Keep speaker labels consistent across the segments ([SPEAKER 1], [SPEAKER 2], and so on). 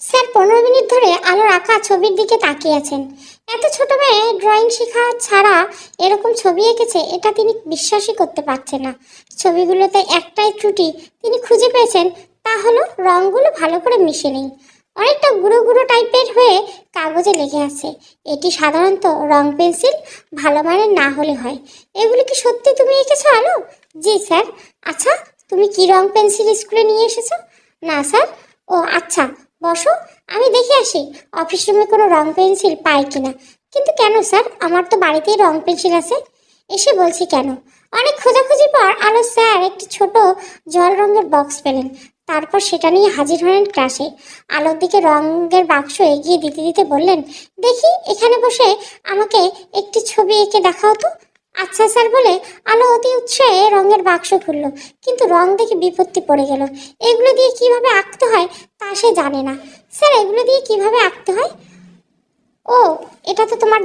[SPEAKER 1] Sir 15 minute ধরে আলোর আঁকা ছবির দিকে তাকিয়ে আছেন। এত ছোট মেয়ে ড্রয়িং শেখা ছাড়া এরকম ছবি এঁকেছে, এটা তিনি বিশ্বাসই করতে পারছেন না। ছবিগুলোতে একটাই ত্রুটি তিনি খুঁজে পেয়েছেন, তা হলো রঙগুলো ভালো করে মিশে নেই। অনেকটা গুঁড়ো গুঁড়ো টাইপের হয়ে কাগজে লেগে আছে। এটি সাধারণত রং পেন্সিল ভালো মানের না হলে হয়। এগুলি কি সত্যি তুমি এঁকেছো আলো? জি স্যার। আচ্ছা, তুমি কি রং পেন্সিল স্কুলে নিয়ে এসেছো? না স্যার। ও আচ্ছা, বসো, আমি দেখে আসি অফিস রুমে কোনো রং পেন্সিল পাই কিনা। কিন্তু কেন স্যার, আমার তো বাড়িতেই রং পেন্সিল আছে। এসে বলছি কেন। অনেক খোঁজাখুঁজির পর আলো স্যার একটি ছোট জল রঙের বক্স পেলেন। তারপর সেটা নিয়ে হাজির হলেন ক্লাসে। আলোর দিকে রঙের বাক্স এগিয়ে দিতে দিতে বললেন, দেখি এখানে বসে আমাকে একটি ছবি এঁকে দেখাও তো। আচ্ছা স্যার বলে আলো অতি উৎসাহে রঙের বাক্স খুলল, কিন্তু রং দেখে বিপত্তি পড়ে গেল। এগুলো দিয়ে কিভাবে আঁকতে হয় তা সে জানে না। স্যার, এগুলো দিয়ে কিভাবে আঁকতে হয়? ও, এটা তো তোমার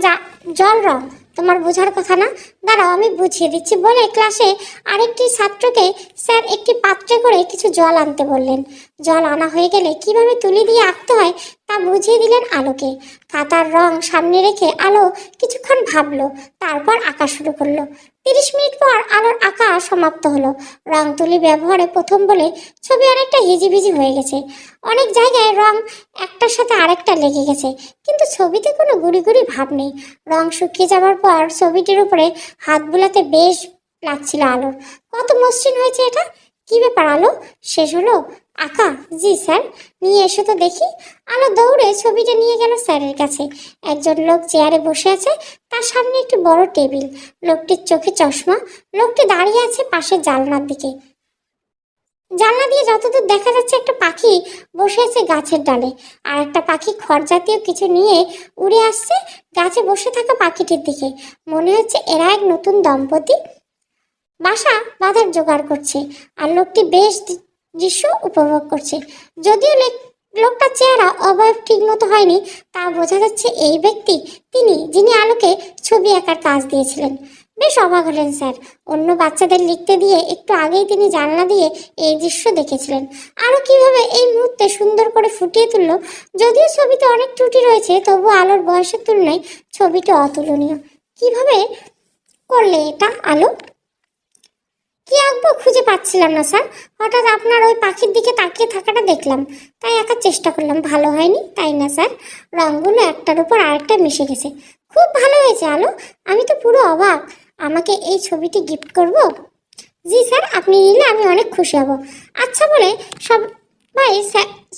[SPEAKER 1] জল রং, তোমার বোঝার কথা না। দাঁড়াও, আমি বুঝিয়ে দিচ্ছি বলে ক্লাসে আরেকটি ছাত্রকে স্যার একটি পাত্রে করে কিছু জল আনতে বললেন। জল আনা হয়ে গেলে কিভাবে তুলি দিয়ে আঁকতে হয় তা বুঝিয়ে দিলেন আলোকে। খাতার রং সামনে রেখে আলো কিছুক্ষণ ভাবলো, তারপর আঁকা শুরু করলো। 30 মিনিট পর আলোর আঁকা সমাপ্ত হলো। রং তুলি ব্যবহারে প্রথম বলে ছবি অনেকটা হিজিবিজি হয়ে গেছে। অনেক জায়গায় রং একটার সাথে আরেকটা লেগে গেছে, কিন্তু ছবিতে কোনো গুড়ি গুড়ি ভাব নেই। রং শুকিয়ে যাওয়ার পর ছবিটির উপরে হাত বুলাতে বেশ লাগছিল আলোর। কত মসৃণ হয়েছে এটা। কি ব্যাপার আলো, শেষ হলো আঁকা? জি স্যার। নিয়ে এসো তো দেখি। আলো দৌড়ে ছবিটা নিয়ে গেল স্যারের কাছে। একজন লোক চেয়ারে বসে আছে, তার সামনে একটি বড় টেবিল। লোকটির চোখে চশমা। লোকটি দাঁড়িয়ে আছে পাশের জানলার দিকে। জানলা দিয়ে যতদূর দেখা যাচ্ছে একটা পাখি বসে আছে গাছের ডালে, আর একটা পাখি খড় জাতীয় কিছু নিয়ে উড়ে আসছে গাছে বসে থাকা পাখিটির দিকে। মনে হচ্ছে এরা এক নতুন দম্পতি বাসা বাঁধার জোগাড় করছে, আর লোকটি বেশ দৃশ্য উপভোগ করছে। যদিও লোকটার চেহারা অবয়ব ঠিক মতো হয়নি, তা বোঝা যাচ্ছে এই ব্যক্তি তিনি যিনি আলোকে ছবি আঁকার কাজ দিয়েছিলেন। বেশ অবাক হলেন স্যার। অন্য বাচ্চাদের লিখতে দিয়ে একটু আগেই তিনি জানলা দিয়ে এই দৃশ্য দেখেছিলেন। আলো কিভাবে এই মুহূর্তে সুন্দর করে ফুটিয়ে তুললো। যদিও ছবিতে অনেক ত্রুটি রয়েছে, তবু আলোর বয়সের তুলনায় ছবিটা অতুলনীয়। কিভাবে করলে এটা আলো? কি আঁকবো খুঁজে পাচ্ছিলাম না স্যার। হঠাৎ আপনার ওই পাখির দিকে তাকিয়ে থাকাটা দেখলাম, তাই আঁকার চেষ্টা করলাম। ভালো হয়নি তাই না স্যার? রঙগুলো একটার উপর আরেকটা মিশে গেছে। খুব ভালো হয়েছে আলো, আমি তো পুরো অবাক। আমাকে এই ছবিটি গিফট করব? জি স্যার, আপনি নিলে আমি অনেক খুশি হব। আচ্ছা বলে সবাই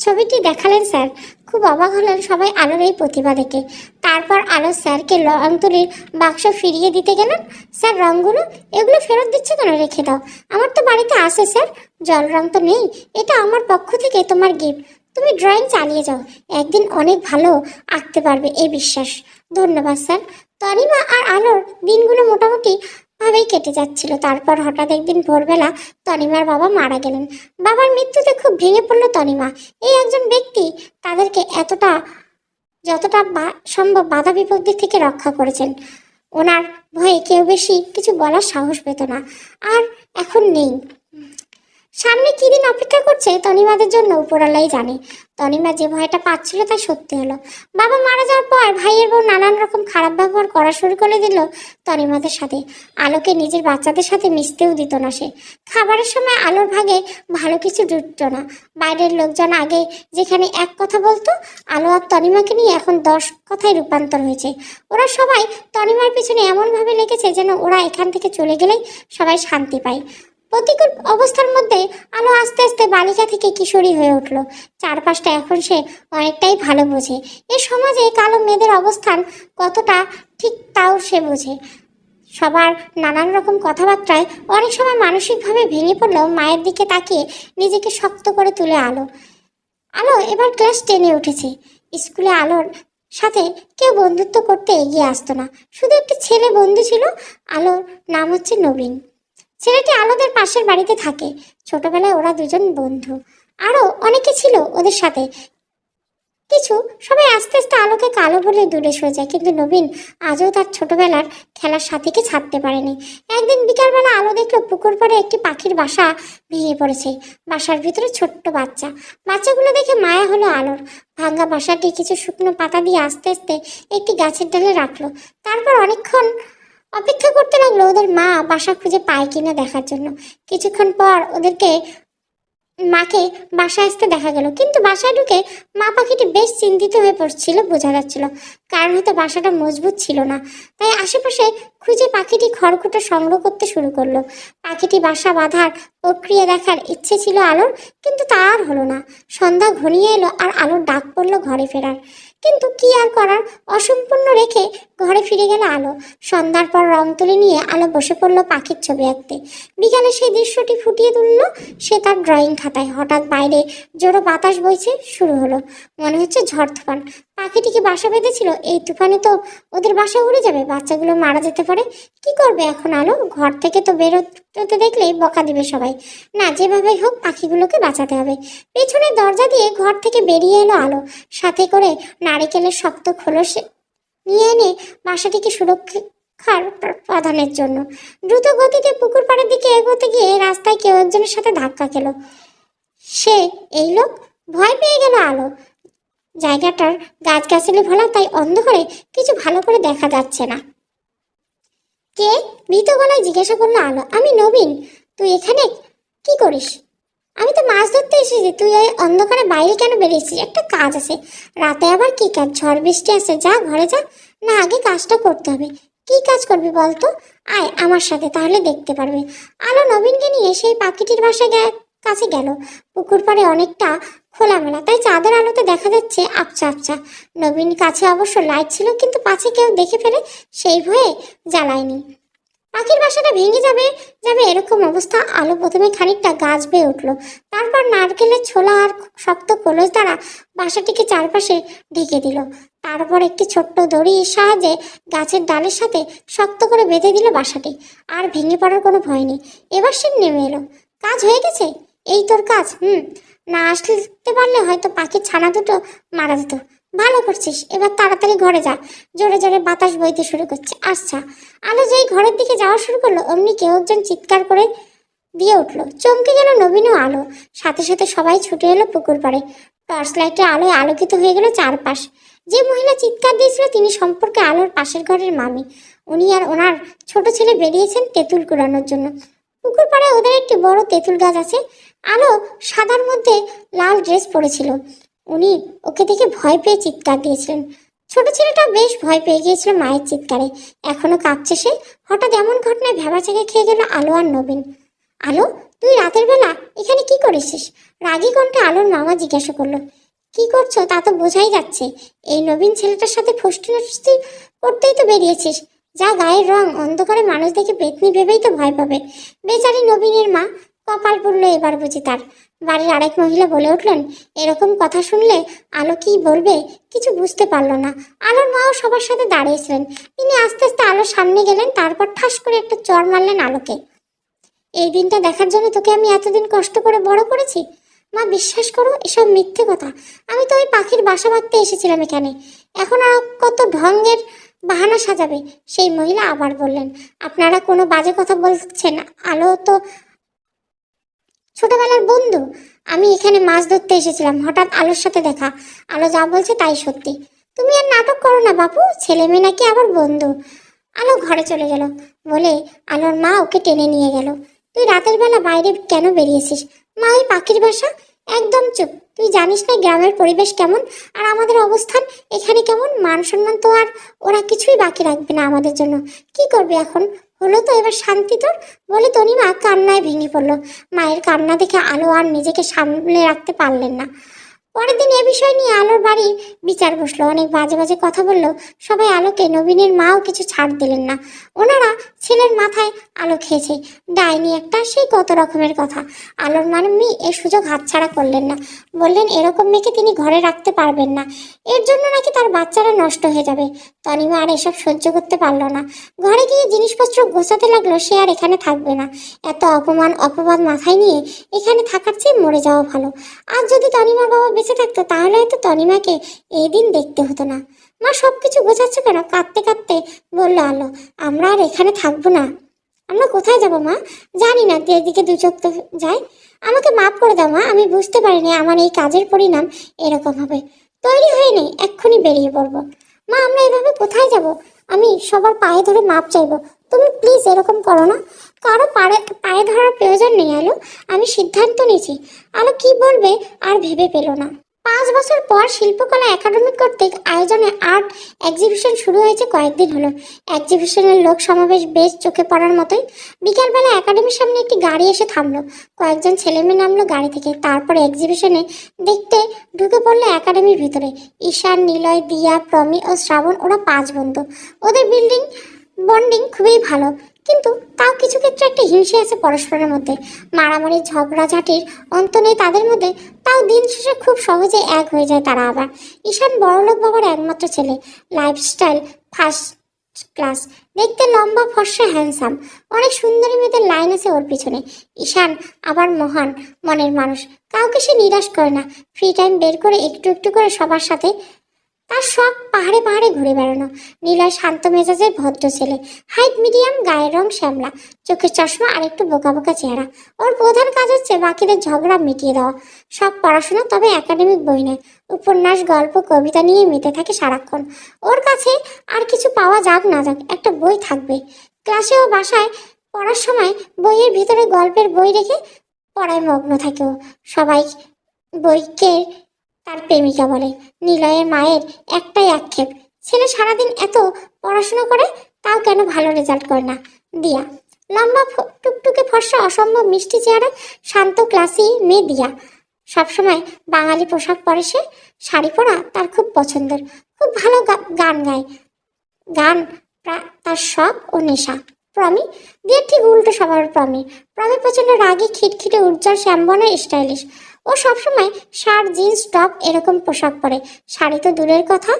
[SPEAKER 1] ছবিটি দেখালেন স্যার। খুব অবাক হলেন সবাই আলোর এই প্রতিভা দেখে। তারপর আলো স্যারকে রং তুলির বাক্স ফিরিয়ে দিতে গেলেন। স্যার, রঙগুলো এগুলো ফেরত দিচ্ছে কেন? রেখে দাও, আমার তো বাড়িতে আছে স্যার। জল রং তো নেই, এটা আমার পক্ষ থেকে তোমার গিফট। তুমি ড্রয়িং চালিয়ে যাও, একদিন অনেক ভালো আঁকতে পারবে এই বিশ্বাস। ধন্যবাদ স্যার। তনিমা আর আলোর দিনগুলো মোটামুটি ভাবেই কেটে যাচ্ছিল। তারপর হঠাৎ একদিন ভোরবেলা তনিমার বাবা মারা গেলেন। বাবার মৃত্যুতে খুব ভেঙে পড়ল তনিমা। এই একজন ব্যক্তি তাদেরকে যতটা সম্ভব বাধা বিপত্তি থেকে রক্ষা করেছেন। ওনার ভয়ে কেউ বেশি কিছু বলার সাহস পেত না, আর এখন নেই। সামনে কি দিন অপেক্ষা করছে তনিমাদের জন্য উপরালাই জানে। তনিমা যে ভয়টা পাচ্ছিল তা সত্যি হলো। বাবা মারা যাওয়ার পর ভাইয়ের বউ নানান রকম খারাপ ব্যবহার করা শুরু করে দিল তনিমাদের সাথে। আলোকে নিজের বাচ্চাদের সাথে মিশতেও দিত না সে। খাবারের সময় আলোর ভাগে ভালো কিছু জুটত না। বাইরের লোকজন আগে যেখানে এক কথা বলতো, আলো আর তনিমাকে নিয়ে এখন 10 কথায় রূপান্তর হয়েছে। ওরা সবাই তনিমার পিছনে এমনভাবে লেগেছে যেন ওরা এখান থেকে চলে গেলেই সবাই শান্তি পায়। প্রতিকূল অবস্থার মধ্যে আলো আস্তে আস্তে বালিকা থেকে কিশোরী হয়ে উঠল। চারপাশটা এখন সে অনেকটাই ভালো বোঝে। এ সমাজে কালো মেয়েদের অবস্থান কতটা ঠিক তাও সে বোঝে। সবার নানান রকম কথাবার্তায় অনেক সময় মানসিকভাবে ভেঙে পড়লেও মায়ের দিকে তাকিয়ে নিজেকে শক্ত করে তুলে আলো। আলো এবার ক্লাস 10-এ উঠেছে। স্কুলে আলোর সাথে কেউ বন্ধুত্ব করতে এগিয়ে আসতো না। শুধু একটি ছেলে বন্ধু ছিল, আলোর নাম হচ্ছে নবীন। ছেলেটি আলোদের পাশের বাড়িতে থাকে। ছোটবেলায় ওরা দুজন বন্ধু। আরো অনেকে ছিল ওদের সাথে। কিছু সবাই আস্তে আস্তে আলোকে কালো বলে দূরে সরে যায়, কিন্তু নবীন আজও তার ছোটবেলার খেলার সাথীকে ছাড়তে পারেনি। একদিন বিকালবেলা আলো দেখলো পুকুর পাড়ে একটি পাখির বাসা ভেঙে পড়েছে। বাসার ভিতরে ছোট্ট বাচ্চাগুলো দেখে মায়া হলো আলোর। ভাঙা বাসাটি কিছু শুকনো পাতা দিয়ে আস্তে আস্তে একটি গাছের ডালে রাখলো। তারপর অনেকক্ষণ অপেক্ষা করতে লাগলো ওদের মা বাসা খুঁজে পায় কিনা দেখার জন্য। কিছুক্ষণ পর ওদেরকে মাকে বাসায় আসতে দেখা গেল, কিন্তু বাসায় ঢুকে মা পাখিটি বেশ চিন্তিত হয়ে পড়ছিল, বোঝা যাচ্ছিল। কারণ হয়তো বাসাটা মজবুত ছিল না। তাই আশেপাশে খুঁজে পাখিটি খড়কুটো সংগ্রহ করতে শুরু করলো। পাখিটি বাসা বাঁধার প্রক্রিয়া দেখার ইচ্ছে ছিল আলোর, কিন্তু তা আর হলো না। সন্ধ্যা ঘনিয়ে এলো আর আলোর ডাক পড়লো ঘরে ফেরার, কিন্তু কি আর করার, অসম্পূর্ণ রেখে ঘরে ফিরে গেল আলো। সন্ধ্যার পর রং তুলি নিয়ে আলো বসে পড়লো পাখির ছবি আঁকতে। বিকালে সেই দৃশ্যটি ফুটিয়ে তুললো সে তার ড্রয়িং খাতায়। হঠাৎ বাইরে জোরো বাতাস বইছে শুরু হলো, মনে হচ্ছে ঝড় তুফান। পাখিটিকে বাসা বেঁধেছিল, এই তুফানে তো ওদের বাসা উড়ে যাবে, বাচ্চাগুলো মারা যেতে পারে। কি করবে এখন আলো? ঘর থেকে তো বেরোতে দেখলেই বকা দিবে সবাই। না, যেভাবেই হোক পাখিগুলোকে বাঁচাতে হবে। পেছনের দরজা দিয়ে ঘর থেকে বেরিয়ে এলো আলো, সাথে করে নারিকেলের শক্ত খোলস নিয়ে এনে বাসাটিকে সুরক্ষার প্রদানের জন্য দ্রুত গতিতে পুকুর পাড়ের দিকে এগোতে গিয়ে রাস্তায় কেউ একজনের সাথে ধাক্কা খেলো। সে এই লোক। ভয় পেয়ে গেল আলো। জায়গাটার গাছগাছালি ভরা, তাই অন্ধকারে কিছু ভালো করে দেখা যাচ্ছে না। কে? ভীত গলায় জিজ্ঞাসা করলো আলো। আমি নবীন। তুই এখানে কি করিস? আমি তো মাছ ধরতে এসেছি। তুই এই অন্ধকারে বাইরে কেন বেরিয়েছিস? একটা কাজ আছে। রাতে আবার কি কাজ? ঝড় বৃষ্টি আছে, যা ঘরে যা। না, আগে কাজটা করতে হবে। কি কাজ করবি বলতো? আয় আমার সাথে, তাহলে দেখতে পারবে। আলো নবীনকে নিয়ে সেই পাখিটির কাছে গেল। পুকুর পাড়ে অনেকটা খোলামেলা, তাই চাঁদের আলোতে দেখা যাচ্ছে আবছা আবছা। নবীন কাছে অবশ্য লাইট ছিল, কিন্তু পাছে কেউ দেখে ফেলে সেই ভয়ে জ্বালায়নি। পাখির বাসাটা ভেঙে যাবে যাবে এরকম অবস্থা। আলো প্রথমে খানিকটা গাছ বেয়ে উঠলো, তারপর নারকেলের ছোলা আর শক্ত কলস দ্বারা বাসাটিকে চারপাশে ঢেকে দিল। তারপর একটি ছোট্ট দড়ির সাহায্যে গাছের ডালের সাথে শক্ত করে বেঁধে দিল বাসাটি। আর ভেঙে পড়ার কোনো ভয় নেই। এবার সে নেমে এলো। কাজ হয়ে গেছে? এই তোর কাজ? না আসতে পারলে হয়তো পাখির ছানা দুটো মারা যেত। ভালো করছিস, এবার তাড়াতাড়ি ঘরে যা। জোরে জোরে বাতাস বইতে শুরু করছে। আচ্ছা। আলো যেই ঘরের দিকে যাওয়া শুরু করলো, অমনি কেউ একজন চিৎকার করে দিয়ে উঠলো। চমকে গেল নবীন ও আলো। সাথে সাথে সবাই ছুটে এলো পুকুর পাড়ে। টর্চ লাইটের আলোয় আলোকিত হয়ে গেল চারপাশ। যে মহিলা চিৎকার দিয়েছিল তিনি সম্পর্কে আলোর পাশের ঘরের মামি। উনি আর ওনার ছোট ছেলে বেরিয়েছেন তেঁতুল কুড়ানোর জন্য। পুকুর পাড়ে ওদের একটি বড় তেঁতুল গাছ আছে। আলো সাদার মধ্যে লাল ড্রেস পরেছিল। উনি ওকে দেখে ভয় পেয়ে চিৎকার দিয়েছিলেন। ছোট ছেলেটা বেশ ভয় পেয়ে গিয়েছিল মায়ের চিৎকারে, এখনো কাঁপছে সে। হঠাৎ এমন ঘটনায় ভেবাচাকা খেয়ে গেল আলো আর নবীন। আলো, তুই রাতের বেলা এখানে কি করেছিস? রাগী কণ্ঠে আলোর মামা জিজ্ঞাসা করলো। কি করছো তা তো বোঝাই যাচ্ছে। এই নবীন ছেলেটার সাথে ফষ্টি নষ্টি করতেই তো বেরিয়েছিস। যা গায়ের রং, অন্ধকারে মানুষ দেখে পেতনি ভেবেই তো ভয় পাবে। বেচারি নবীনের মা কপাল পুড়লো এবার বুঝি তার। বাড়ির আরেক মহিলা বলে উঠলেন। এরকম কথা শুনলে আলো কি বলবে কিছু বুঝতে পারলো না। আলোর মাও সবার সাথে দাঁড়িয়েছিলেন। তিনি আস্তে আস্তে আলোর সামনে গেলেন, তারপর ঠাস করে একটা চড় মারলেন আলোকে। এই দিনটা দেখার জন্য তোকে আমি এতদিন কষ্ট করে বড় করেছি। মা, বিশ্বাস করো এসব মিথ্যে কথা। আমি তো ওই পাখির বাসা বাঁধতে এসেছিলাম এখানে। এখন আর কত ঢঙ্গের বাহানা সাজাবে? সেই মহিলা আবার বললেন। আপনারা কোনো বাজে কথা বলছেন। আলো তো ছোটবেলার বন্ধু। আমি এখানে মাছ ধরতে এসেছিলাম, হঠাৎ আলোর সাথে দেখা। আলো যা বলছে তাই সত্যি। তুমি আর নাটক করো না বাপু, ছেলে মেয়ে নাকি আবার বন্ধু। আলো ঘরে চলে গেল বলে আলোর মা ওকে টেনে নিয়ে গেল। তুই রাতের বেলা বাইরে কেন বেরিয়েছিস? মা, ওই পাখির বাসা। একদম চুপ। তুই জানিস না গ্রামের পরিবেশ কেমন, আর আমাদের অবস্থান এখানে কেমন? মান সম্মান তো আর ওরা কিছুই বাকি রাখবে না আমাদের জন্য। কি করবি এখন? হলো তো এবার শান্তি তোর? বলে তনিমা কান্নায় ভেঙে পড়লো। মায়ের কান্না দেখে আলো আর নিজেকে সামলে রাখতে পারলেন না। পরের দিন এ বিষয় নিয়ে আলোর বাড়ি বিচার বসলো। অনেক বাজে বাজে কথা বললো সবাই আলোকে। নবীনের মাও কিছু ছাড় দিলেন না। ওনারা ছেলের মাথায় আলো খেয়েছে, ডাইনি একটা, সেই কত রকমের কথা। আলোর মামি এ সুযোগ হাতছাড়া করলেন না। বললেন এরকম মেয়েকে তিনি ঘরে রাখতে পারবেন না, এর জন্য নাকি তার বাচ্চারা নষ্ট হয়ে যাবে। তনিমা আর এসব সহ্য করতে পারলো না। ঘরে গিয়ে জিনিসপত্র গোছাতে লাগলো। সে আর এখানে থাকবে না। এত অপবাদ মাথায় নিয়ে এখানে থাকার চেয়ে মরে যাওয়া ভালো। আর যদি তনিমার বাবা বেঁচে থাকতো তাহলে হয়তো তনিমাকে এই দিন দেখতে হতো না। মা, সবকিছু গোছাচ্ছ কেন? কাঁদতে কাঁদতে বললো আলো। আমরা আর এখানে থাকবো না। আমরা কোথায় যাবো মা? জানি না, এদিকে দু চোখ তো যায়। আমাকে মাফ করে দাও মা, আমি বুঝতে পারিনি আমার এই কাজের পরিণাম এরকম হবে। তৈরি হয়ে নেই, এক্ষুনি বেরিয়ে পড়বো। মা, আমরা এভাবে কোথায় যাব? আমি সবার পায়ে ধরে মাপ চাইবো, তুমি প্লিজ এরকম করো না। কারো পায়ে ধরার প্রয়োজন নেই আলো, আমি সিদ্ধান্ত নিয়েছি। আলো কি বলবে আর ভেবে পেল না। 5 বছর পর শিল্পকলা একাডেমি কর্তৃক আয়োজনে আর্ট এক্সিবিশন শুরু হয়েছে কয়েকদিন হলো। এক্সিবিশনের লোক সমাবেশ বেশ চোখে পড়ার মতোই। বিকালবেলা একাডেমির সামনে একটি গাড়ি এসে থামলো। কয়েকজন ছেলেমেয়ে নামলো গাড়ি থেকে। তারপর এক্সিবিশনে দেখতে ঢুকে পড়লো একাডেমির ভিতরে। ঈশান, নিলয়, দিয়া, প্রমি ও শ্রাবণ, ওরা 5 বন্ধু। ওদের বন্ডিং খুবই ভালো, কিন্তু তাও কিছু ক্ষেত্রে একটা হিংসে আছে পরস্পরের মধ্যে। মারামারি ঝগড়াঝাটির অন্ত নেই তাদের মধ্যে, তাও দিন শেষে খুব সহজে এক হয়ে যায় তারা আবার। ঈশান বড়লোক বাবার একমাত্র ছেলে, লাইফস্টাইল ফার্স্ট ক্লাস, দেখতে লম্বা, ফর্সা, হ্যান্ডসাম। অনেক সুন্দরী মেয়েদের লাইন আছে ওর পিছনে। ঈশান আবার মহান মনের মানুষ, কাউকে সে নিরাশ করে না। ফ্রি টাইম বের করে একটু একটু করে সবার সাথে তার শখ পাহাড়ে পাহাড়ে ঘুরে বেড়ানো। নীলয় শান্ত মেজাজের ভদ্র ছেলে, হাইট মিডিয়াম, গায়ের রং শ্যামলা, চোখের চশমা আর একটু বোকা বোকা চেহারা। ওর প্রধান কাজ হচ্ছে বাকিদের ঝগড়া মিটিয়ে দেওয়া। সব পড়াশোনা, তবে একাডেমিক বই নয়, উপন্যাস, গল্প, কবিতা নিয়ে মেতে থাকে সারাক্ষণ। ওর কাছে আর কিছু পাওয়া যাক না যাক, একটা বই থাকবে। ক্লাসে ও বাসায় পড়ার সময় বইয়ের ভিতরে গল্পের বই রেখে পড়ায় মগ্ন থাকে ও। সবাই বইকে তার প্রেমিকা বলে। নিলয়ের মায়ের একটাই আক্ষেপ, ছেলে সারাদিন এত পড়াশোনা করে তাও কেন ভালো রেজাল্ট করে না। দিয়া, লম্বা টুকটুকে ফর্সা, অসম্ভব মিষ্টি চেহারা, শান্ত ক্লাসি মেয়ে দিয়া। সবসময় বাঙালি পোশাক পরে সে, শাড়ি পরা তার খুব পছন্দের। খুব ভালো গান গায়, গান তার শখ ও নেশা। প্রমি, দিয়ে ঠিক উল্টো স্বভাবের প্রমি। প্রমি প্রচন্ড রাগী, খিটখিটে, উজ্জ্বল, শ্যামবনের স্টাইলিশ। ও সবসময় শার্ট, জিন্স, টপ এরকম পোশাক পরে। শাড়ি তো দূরের কথা,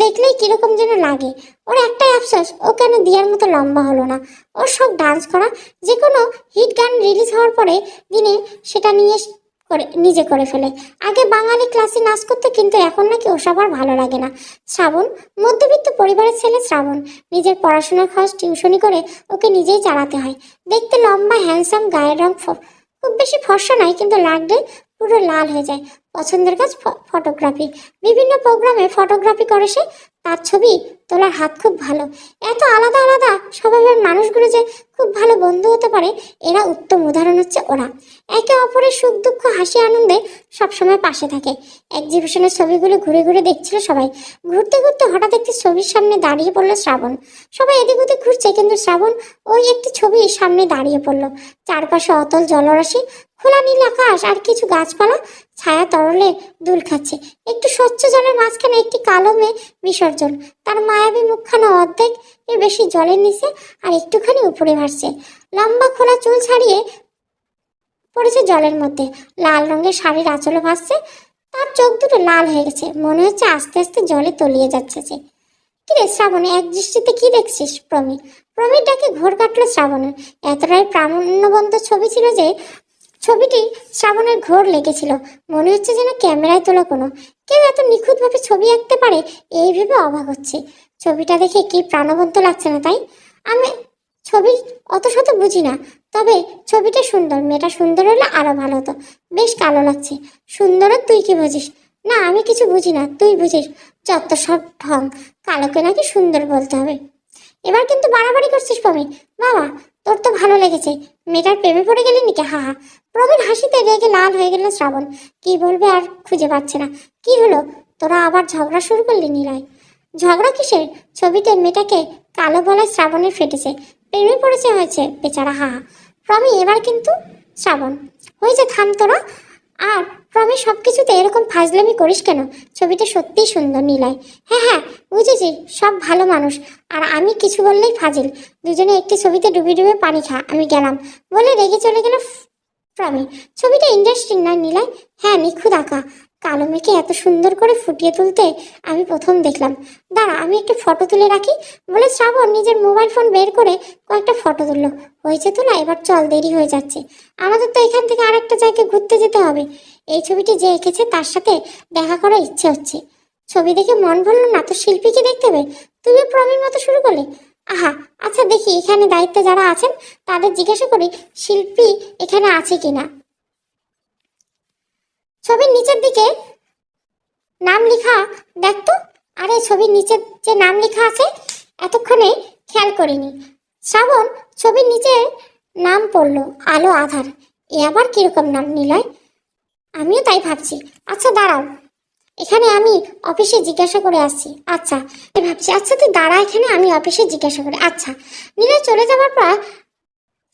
[SPEAKER 1] দেখলেই কিরকম যেন লাগে। ওর একটাই আফসোস, ও কেন দিয়ার মতো লম্বা হলো না। ওর সব ডান্স করা, যে কোনো হিট গান রিলিজ হওয়ার পরে দিনে সেটা নিয়ে নিজে করে ফেলে। আগে বাঙালি ক্লাসে নাচ করতো, কিন্তু এখন নাকি ওসব আর ভালো লাগে না। শ্রাবণ, মধ্যবিত্ত পরিবারের ছেলে শ্রাবণ, নিজের পড়াশোনার খরচ টিউশনি করে ওকে নিজেই চালাতে হয়। দেখতে লম্বা, হ্যান্ডসাম, গায়ের রং খুব বেশি ফর্সা নয়, কিন্তু লাগলে পুরো লাল হয়ে যায়। পছন্দের কাজ ফটোগ্রাফি, বিভিন্ন প্রোগ্রামে ফটোগ্রাফি করে সে। তার ছবি তোলার হাত খুব ভালো। এত আলাদা আলাদা স্বভাবের মানুষগুলো যে খুব ভালো বন্ধু হতে পারে, এরা উত্তম উদাহরণ হচ্ছে ওরা। একে অপরের সুখ দুঃখ, হাসি আনন্দে সবসময় পাশে থাকে। এক্সিবিশনের ছবিগুলো ঘুরে ঘুরে দেখছিল সবাই। ঘুরতে ঘুরতে হঠাৎ একটি ছবির সামনে দাঁড়িয়ে পড়লো শ্রাবণ। সবাই এদিক ওদিক ঘুরছে, কিন্তু শ্রাবণ ওই একটি ছবির সামনে দাঁড়িয়ে পড়লো। চারপাশে অতল জলরাশি, খোলা নীল আকাশ আর কিছু গাছপালা ছায়া তরলে দুল খাচ্ছে। একটু স্বচ্ছ জলের মাঝখানে একটি কালো মেয়ে বিসর্জন, তার মায়াবী মুখখানা অর্ধেক এর বেশি জলের নিচে আর একটুখানি উপরে ভাসছে। লম্বা খোলা চুল ছাড়িয়ে পড়েছে জলের মধ্যে, লাল রঙের শাড়ির আঁচলে ভাসছে। তার চোখ দুটো লাল হয়ে গেছে, মনে হচ্ছে আস্তে আস্তে জলে তলিয়ে যাচ্ছে সে। কিরে শ্রাবণী, এক দৃষ্টিতে কি দেখছিস? প্রমির ডাকে ঘোর কাটলো শ্রাবণের। এতটাই প্রাণবন্ত ছবি ছিল যে ছবিটি শ্রাবণের ঘোর লেগেছিল। মনে হচ্ছে যেন ক্যামেরায় তোলা কোনো কেউ এত নিখুঁতভাবে ছবি আঁকতে পারে, এই ভেবে অবাক হচ্ছে। ছবিটা দেখে কি প্রাণবন্ত লাগছে না তাই? আমি ছবি অত শত বুঝি না, তবে ছবিটা সুন্দর। মেয়েটা সুন্দর হলে আরো ভালো হতো। বেশ কালো লাগছে। সুন্দর, তুই কি বুঝিস? না, আমি কিছু বুঝি না, তুই বুঝিস। যত সব ঢং, কালোকে নাকি সুন্দর বলতে হবে। এবার কিন্তু বাড়াবাড়ি করছিস প্রমি। বাবা, তোর তো ভালো লেগেছে, মেয়েটার প্রেমে পড়ে গেলি নাকি? হা হা। প্রবীর হাসিতে রেগে লাল হয়ে গেল শ্রাবণ। কি বলবে আর খুঁজে পাচ্ছে না। কি হলো, তোরা আবার ঝগড়া শুরু করলি? নিলয়, ঝগড়া কিসের? ছবিতে মেয়েটাকে কালো বলায় শ্রাবণের ফেটেছে, প্রেমে পড়েছে হয়েছে বেচারা। হা হা। প্রমি, এবার কিন্তু শ্রাবণ হয়েছে, থাম তোরা। আর প্রমি, সবকিছুতে এরকম ফাজলামি করিস কেন? ছবিটা সত্যিই সুন্দর। নিলয়, হ্যাঁ হ্যাঁ বুঝেছি, সব ভালো মানুষ, আর আমি কিছু বললেই ফাজিল। দুজনে একটি ছবিতে ডুবে ডুবে পানি খা, আমি গেলাম বলে রেগে চলে গেল প্রমি। ছবিটা ইন্টারেস্টিং নয় নিলয়? হ্যাঁ, নিখুঁত আঁকা। কালো মেয়েকে এত সুন্দর করে ফুটিয়ে তুলতে আমি প্রথম দেখলাম। দাঁড়া, আমি একটু ফটো তুলে রাখি বলে শ্রাবণ নিজের মোবাইল ফোন বের করে কয়েকটা ফটো তুললো। হয়েছে তোলা, এবার চল, দেরি হয়ে যাচ্ছে। আমাদের তো এখান থেকে আরেকটা জায়গায় ঘুরতে যেতে হবে। এই ছবিটি যে এঁকেছে তার সাথে দেখা করার ইচ্ছে হচ্ছে। ছবি দেখে মন ভরলো না তো শিল্পীকে দেখতে হবে। তুমি প্রবীর মতো শুরু করলে? আহা, আচ্ছা দেখি এখানে দায়িত্বে যারা আছেন তাদের জিজ্ঞাসা করি শিল্পী এখানে আছে কিনা। ছবির নিচের দিকে নাম লেখা, দেখ তো। আরে ছবির নিচে যে নাম লেখা আছে এতক্ষণে খেয়াল করিনি। শ্রাবণ ছবির নিচে নাম পড়লো, আলো আধার। এ আবার কিরকম নাম নিলয়? আমিও তাই ভাবছি। আচ্ছা দাঁড়াও, এখানে আমি অফিসে জিজ্ঞাসা করে আসছি। আচ্ছা ভাবছি, আচ্ছা তুই দাঁড়া এখানে, আমি অফিসে জিজ্ঞাসা করে। আচ্ছা। নিলয় চলে যাওয়ার পর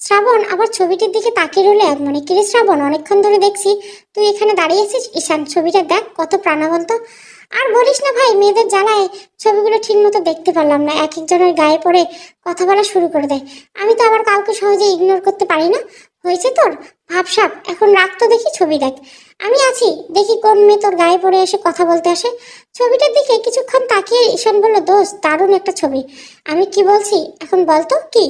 [SPEAKER 1] শ্রাবণ আবার ছবিটির দিকে তাকিয়ে রইল এক মনে। কিরে শ্রাবণ, অনেকক্ষণ ধরে দেখছি তুই এখানে দাঁড়িয়ে আছিস। ঈশান, ছবিটা দেখ কত প্রাণবন্ত। আর বলিস না ভাই, মেয়েদের জ্বালায় ছবিগুলো ঠিক মতো দেখতে পারলাম না, এক একজনের গায়ে পড়ে কথা বলা শুরু করে দেয়। আমি তো আবার কাউকে সহজে ইগনোর করতে পারি না। হয়েছে তোর ভাবসাব, এখন রাখ তো দেখি, ছবি দেখ। আমি আছি, দেখি কোন মেয়ে তোর গায়ে পড়ে এসে কথা বলতে আসে। ছবিটার দিকে কিছুক্ষণ তাকিয়ে ঈশান বলল, দোস্ত দারুণ একটা ছবি। আমি কি বলছি এখন বলতো কি?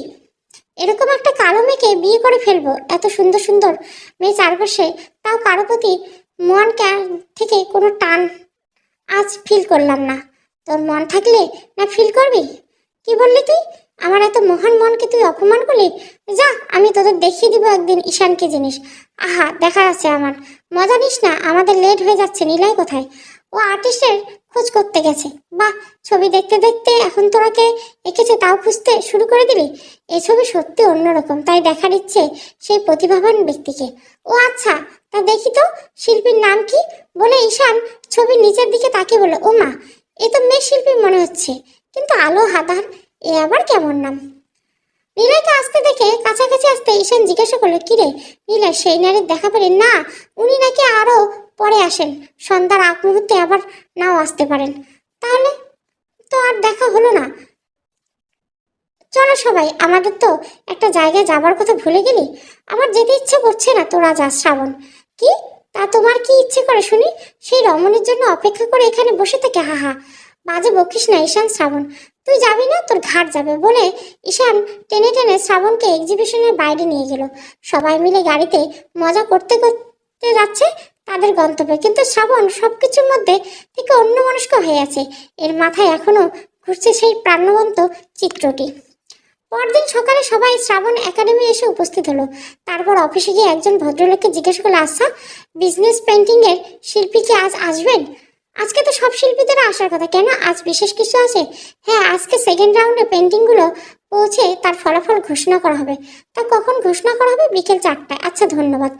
[SPEAKER 1] এরকম একটা কালো মেয়েকে বিয়ে করে ফেলবো, এত সুন্দর সুন্দর মেয়ে চারপাশে, তাও কারো প্রতি মন থেকে কোনো টান আজ ফিল করলাম না। তোর মন থাকলে না ফিল করবি? কি বললি তুই? আমার এত মহান মনকে তুই অপমান করলি? যা, আমি তোদের দেখিয়ে দিব একদিন ঈশানকে জিনিস। আহা, দেখা আছে আমার। মজা নিস না, আমাদের লেট হয়ে যাচ্ছে। নিলয় কোথায়? ও আর্টিস্টের খোঁজ করতে গেছে। বাহ, ছবি দেখতে দেখতে এখন তোরাকে এঁকেছে তাও খুঁজতে শুরু করে দিলি। এই ছবি সত্যি অন্যরকম, তাই দেখার ইচ্ছে সেই প্রতিভাবান ব্যক্তিকে। ও আচ্ছা, তা দেখি তো শিল্পীর নাম কি? বলে ঈশান ছবির নিচের দিকে তাকিয়ে বলল, ও মা, এ তো মেয়ে শিল্পী মনে হচ্ছে, কিন্তু আলো হাদার, এ আবার কেমন নাম? নীলাকে আসতে দেখে কাছাকাছি আসতে ঈশান জিজ্ঞাসা করলো, কিরে নীলা, সেই নারীর দেখা পেলেন? না, উনি নাকি আরো পরে আসেন, সন্ধ্যার আগ মুহূর্তে আবার নাও আসতে পারেন। তাহলে তো আর দেখা হলো না। চলো সবাই, আমাদের তো একটা জায়গায় যাবার কথা ভুলে গেলি। আমার যেতে ইচ্ছে করছে না, তোরা যা। শ্রাবণ, কি? তা তোমার কি ইচ্ছে করে শুনি? সেই রমণীর জন্য অপেক্ষা করে এখানে বসে থেকে? হাহা, বাজে বকিস না ঈশান। শ্রাবণ, তুই যাবি না? তোর ঘাট যাবে। বলে ঈশান টেনে টেনে শ্রাবণকে এক্সিবিশনের বাইরে নিয়ে গেল। সবাই মিলে গাড়িতে মজা করতে করতে যাচ্ছে তাদের গন্তব্যে, কিন্তু শ্রাবণ সবকিছুর মধ্যে থেকে অন্যমনস্ক হয়ে আছে। এর মাথায় এখনো ঘুরছে সেই প্রাণবন্ত চিত্রটি। পরদিন সকালে সবাই শ্রাবণ একাডেমি এসে উপস্থিত হলো। তারপর অফিসে গিয়ে একজন ভদ্রলোককে জিজ্ঞেস করলো, আচ্ছা বিজনেস পেন্টিং এর শিল্পী কি আজ আসবেন? আজকে তো সব শিল্পীদের আসার কথা, কেন আজ বিশেষ কিছু আছে? হ্যাঁ, আজকে সেকেন্ড রাউন্ডে পেন্টিং গুলো পৌঁছে তার ফলাফল ঘোষণা করা হবে। তা কখন ঘোষণা করা হবে? বিকেল 4টায়। আচ্ছা ধন্যবাদ।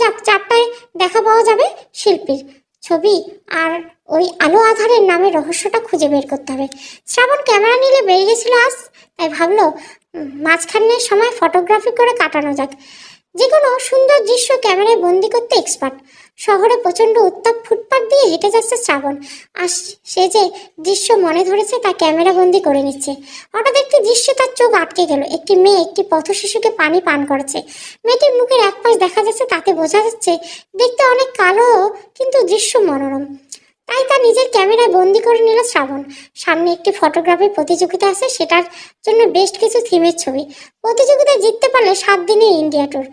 [SPEAKER 1] যাক, 4টায় দেখা পাওয়া যাবে শিল্পীর ছবি আর ওই আলো আধারের নামের রহস্যটা খুঁজে বের করতে হবে। শ্রাবণ ক্যামেরা নিলে বেরিয়েছিল আজ, তাই ভাবলো মাঝখানে সময় ফটোগ্রাফি করে কাটানো যাক। যে কোনো সুন্দর দৃশ্য ক্যামেরায় বন্দি করতে এক্সপার্ট। শহরে প্রচন্ড উত্তাপ, ফুটপাত দিয়ে হেঁটে যাচ্ছে শ্রাবণ, আর সে যে দৃশ্য মনে ধরেছে তা ক্যামেরা বন্দি করে নিচ্ছে। হঠাৎ একটি দৃশ্যে তার চোখ আটকে গেল। একটি মেয়ে একটি পথ শিশুকে পানি পান করেছে। মেয়েটির মুখের এক পাশ দেখা যাচ্ছে, তাতে বোঝা যাচ্ছে দেখতে অনেক কালো, কিন্তু দৃশ্য মনোরম। তাই তা নিজের ক্যামেরায় বন্দি করে নিল শ্রাবণ। সামনে একটি ফটোগ্রাফি প্রতিযোগিতা আছে, সেটার জন্য বেস্ট কিছু থিমের ছবি। প্রতিযোগিতায় জিততে পারলে 7 দিনের ইন্ডিয়া ট্যুর।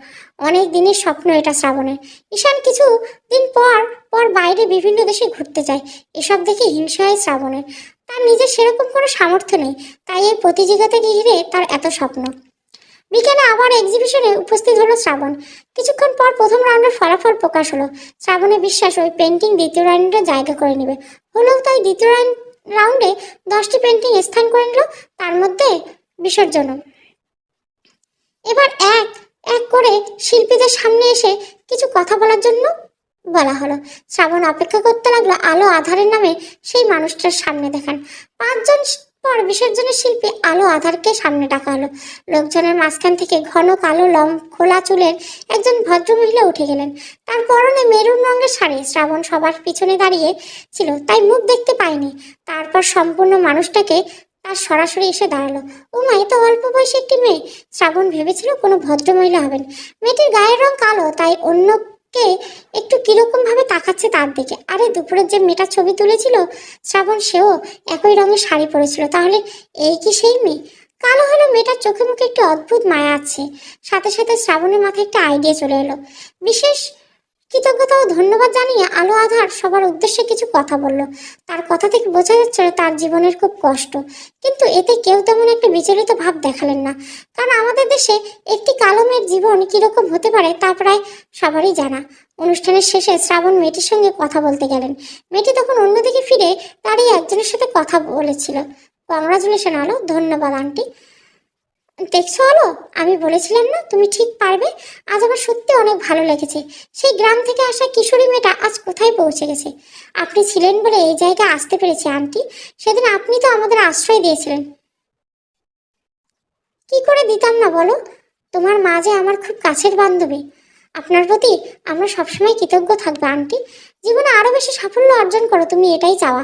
[SPEAKER 1] অনেক দিনের স্বপ্ন এটা শ্রাবণের। ঈশান কিছু দিন পর পর বাইরে বিভিন্ন দেশে ঘুরতে যায়। এসব দেখে হিংসা হয় শ্রাবণের। তার নিজের সেরকম কোনো সামর্থ্য নেই, তাই এই প্রতিযোগিতাকে ঘিরে তার এত স্বপ্ন। বিকেলে আবার এক্সিবিশনে উপস্থিত হলো শ্রাবণ। কিছুক্ষণ পর প্রথম রাউন্ডের ফলাফল প্রকাশ হলো। শ্রাবণের বিশ্বাস ওই পেন্টিং দ্বিতীয় রাউন্ডে জায়গা করে নেবে। হলেও তাই দ্বিতীয় রাউন্ডে 10টি পেন্টিং স্থান করে নিল, তার মধ্যে বিসর্জন। এবার এক এক করে শিল্পীদের সামনে এসে কিছু কথা বলার জন্য বলা হলো। শ্রাবণ অপেক্ষা করতে লাগলো আলো আধারের নামে সেই মানুষটার সামনে দেখান। 5 জন পর বিসর্জনের শিল্পী আলো আধারকে সামনে ডাকা হলো। লোকজনের মাঝখান থেকে ঘন কালো খোলা চুলের একজন ভদ্রমহিলা উঠে গেলেন। তার পরনে মেরুন রঙের শাড়ি। শ্রাবণ সবার পিছনে দাঁড়িয়ে ছিল, তাই মুখ দেখতে পায়নি। তারপর সম্পূর্ণ মানুষটাকে তার সরাসরি এসে দাঁড়ালো। ও মা, এত অল্প বয়সী একটি মেয়ে। শ্রাবণ ভেবেছিল কোনো ভদ্রমহিলা হবেন। মেয়েটির গায়ের রং কালো, তাই অন্যকে একটু কিরকম ভাবে তাকাচ্ছে তার দিকে। আরে দুপুরের যে মেয়েটা ছবি তুলেছিল শ্রাবণ, সেও একই রঙের শাড়ি পরেছিল। তাহলে এই কি সেই মেয়ে? কালো হলো মেয়েটার চোখে মুখে একটু অদ্ভুত মায়া আছে। সাথে সাথে শ্রাবণের মাথায় একটা আইডিয়া চলে এলো। বিশেষ কৃতজ্ঞতা ও ধন্যবাদ জানিয়ে আলো আধার সবার উদ্দেশ্যে কিছু কথা বলল। তার কথা থেকে বোঝা যাচ্ছে তার জীবনের খুব কষ্ট, কিন্তু এতে কেউ তেমন একটা বিচলিত ভাব দেখালেন না। কারণ আমাদের দেশে একটি কালো মেয়ের জীবন কিরকম হতে পারে তা প্রায় সবারই জানা। অনুষ্ঠানের শেষে শ্রাবণ মেয়েটির সঙ্গে কথা বলতে গেলেন। মেয়েটি তখন অন্যদিকে ফিরে দাঁড়িয়ে একজনের সাথে কথা বলেছিল। কংগ্রাচুলেশন আলো। ধন্যবাদ আন্টি। দেখছো আলো, আমি বলেছিলাম না তুমি ঠিক পারবে। আজ আমার সত্যি অনেক ভালো লেগেছে। সেই গ্রাম থেকে আসা কিশোরী মেয়েটা আজ কোথায় পৌঁছে গেছে। আপনি ছিলেন বলে এই জায়গায় আসতে পেরেছি আন্টি। সেদিন আপনি তো আমাদের আশ্রয় দিয়েছিলেন। কি করে দিতাম না বলো। তোমার মা যে আমার খুব কাছের বান্ধবী। আপনার প্রতি আমরা সবসময় কৃতজ্ঞ থাকবো আন্টি। জীবনে আরো বেশি সাফল্য অর্জন করো, তুমি এটাই চাওয়া।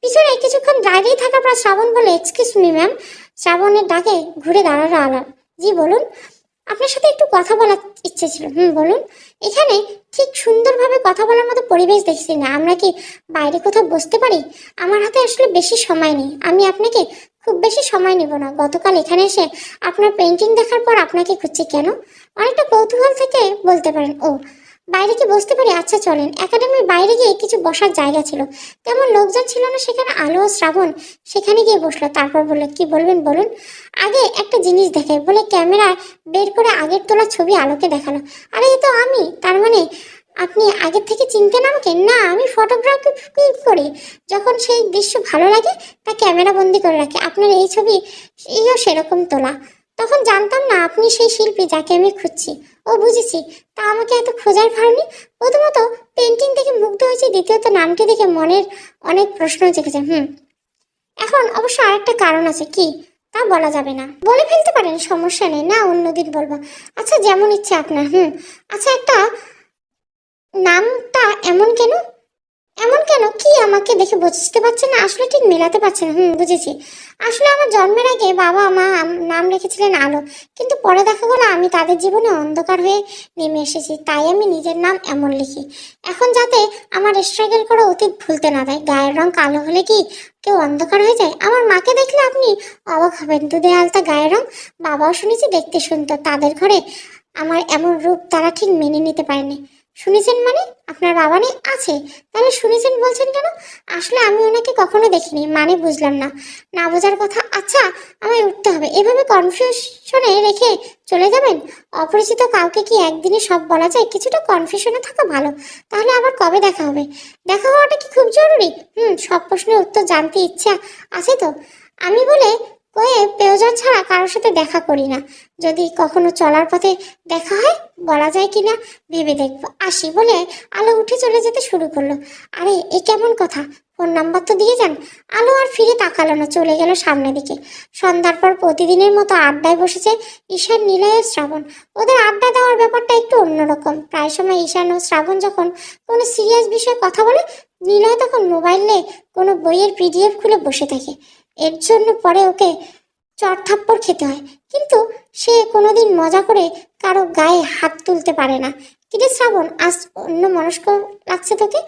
[SPEAKER 1] পিছনে কিছুক্ষণ দাঁড়িয়ে থাকার পর শ্রাবণ বলে, এক্সকিউজ মি ম্যাম। শ্রাবণের ডাকে ঘুরে দাঁড়ালো আলো। জি বলুন। আপনার সাথে একটু কথা বলার ইচ্ছে ছিল। বলুন। এখানে ঠিক সুন্দরভাবে কথা বলার মতো পরিবেশ দেখছি না। আমরা কি বাইরে কোথাও বসতে পারি? আমার হাতে আসলে বেশি সময় নেই। আমি আপনাকে খুব বেশি সময় নেব না। গতকাল এখানে এসে আপনার পেন্টিং দেখার পর আপনাকে খুঁজছি। কেন? অনেকটা কৌতূহল থেকে বলতে পারেন। ও, বাইরে কি বসতে পারি? আচ্ছা চলেন। একাডেমির বাইরে গিয়ে কিছু বসার জায়গা ছিল, তেমন লোকজন ছিল না সেখানে। আলো ও শ্রাবণ সেখানে গিয়ে বসলো। তারপর বললো, কি বলবেন বলুন। আগে একটা জিনিস দেখাই বলে ক্যামেরা বের করে আগের তোলা ছবি আলোকে দেখালো। আরে এ তো আমি। তার মানে আপনি আগের থেকে চিনতেন আমাকে? না, আমি ফটোগ্রাফি করি। যখন সেই দৃশ্য ভালো লাগে তা ক্যামেরা বন্দি করে রাখি। আপনার এই ছবি ইও সেরকম তোলা। তখন জানতাম না আপনি সেই শিল্পী যাকে আমি খুঁজছি। ও বুঝেছি। তা আমাকে এত খোঁজার কারণে? প্রথমত পেন্টিং দেখে মুগ্ধ হয়েছে, দ্বিতীয়ত নামটি দেখে মনের অনেক প্রশ্ন জেগেছে। এখন অবশ্য আরেকটা কারণ আছে। কি? তা বলা যাবে না। বলে ফেলতে পারেন, সমস্যা নেই। না, অন্যদিন বলবো। আচ্ছা, যেমন ইচ্ছে আপনার। আচ্ছা, একটা নামটা এমন কেন? এমন কেন? কি আমাকে দেখে বুঝতে পারছেন না? আসলে ঠিক মেলাতে পারছেন না। বুঝেছি। আসলে আমার জন্মের আগে বাবা মা নাম রেখেছিলেন আলো, কিন্তু পরে দেখা গেলো আমি তাদের জীবনে অন্ধকার হয়ে নেমে এসেছি, তাই আমি নিজের নাম এমন লিখি। এখন যাতে আমার স্ট্রাগল করা অতীত ভুলতে না দেয়। গায়ের রং কালো হলে কি কেউ অন্ধকার হয়ে যায়? আমার মাকে দেখলে আপনি অবাক হবেন। দুধে আলতা গায়ের রং। বাবাও শুনেছি দেখতে সুন্দর। তাদের ঘরে আমার এমন রূপ তারা ঠিক মেনে নিতে পারেনি। শুনেছেন মানে? আপনার বাবা নেই? আছে। তাহলে শুনেছেন বলছেন কেন? আসলে আমি ওনাকে কখনো দেখিনি। মানে বুঝলাম না। না বোঝার কথা। আচ্ছা, আমায় উঠতে হবে। এভাবে কনফিউশনে রেখে চলে যাবেন? অপরিচিত কাউকে কি একদিনে সব বলা যায়? কিছুটা কনফিউশনে থাকা ভালো। তাহলে আবার কবে দেখা হবে? দেখা হওয়াটা কি খুব জরুরি? সব প্রশ্নের উত্তর জানতে ইচ্ছা আছে তো। আমি বলে কয়ে প্রয়োজন ছাড়া কারোর সাথে দেখা করি না। যদি কখনো চলার পথে দেখা হয় বলা যায় কিনা ভেবে দেখবো। আসি বলে আলো উঠে চলে যেতে শুরু করলো। আরে এ কেমন কথা? ফোন নাম্বার তো দিয়ে যান। আলো আর ফিরে তাকালো না, চলে গেল সামনের দিকে। সন্ধ্যার পর প্রতিদিনের মতো আড্ডায় বসেছে ঈশান, নিলয় ও শ্রাবণ। ওদের আড্ডা দেওয়ার ব্যাপারটা একটু অন্যরকম। প্রায় সময় ঈশান ও শ্রাবণ যখন কোনো সিরিয়াস বিষয়ে কথা বলে, নিলয় তখন মোবাইলে কোনো বইয়ের পিডিএফ খুলে বসে থাকে। এর জন্য পরে ওকে চড়-থাপ্পড় খেতে হয়, কিন্তু সে কোনোদিন মজা করে কারো গায়ে হাত তুলতে পারে না। কিরে শ্রাবণ, আজ অন্য মনস্ক লাগছে তোকে?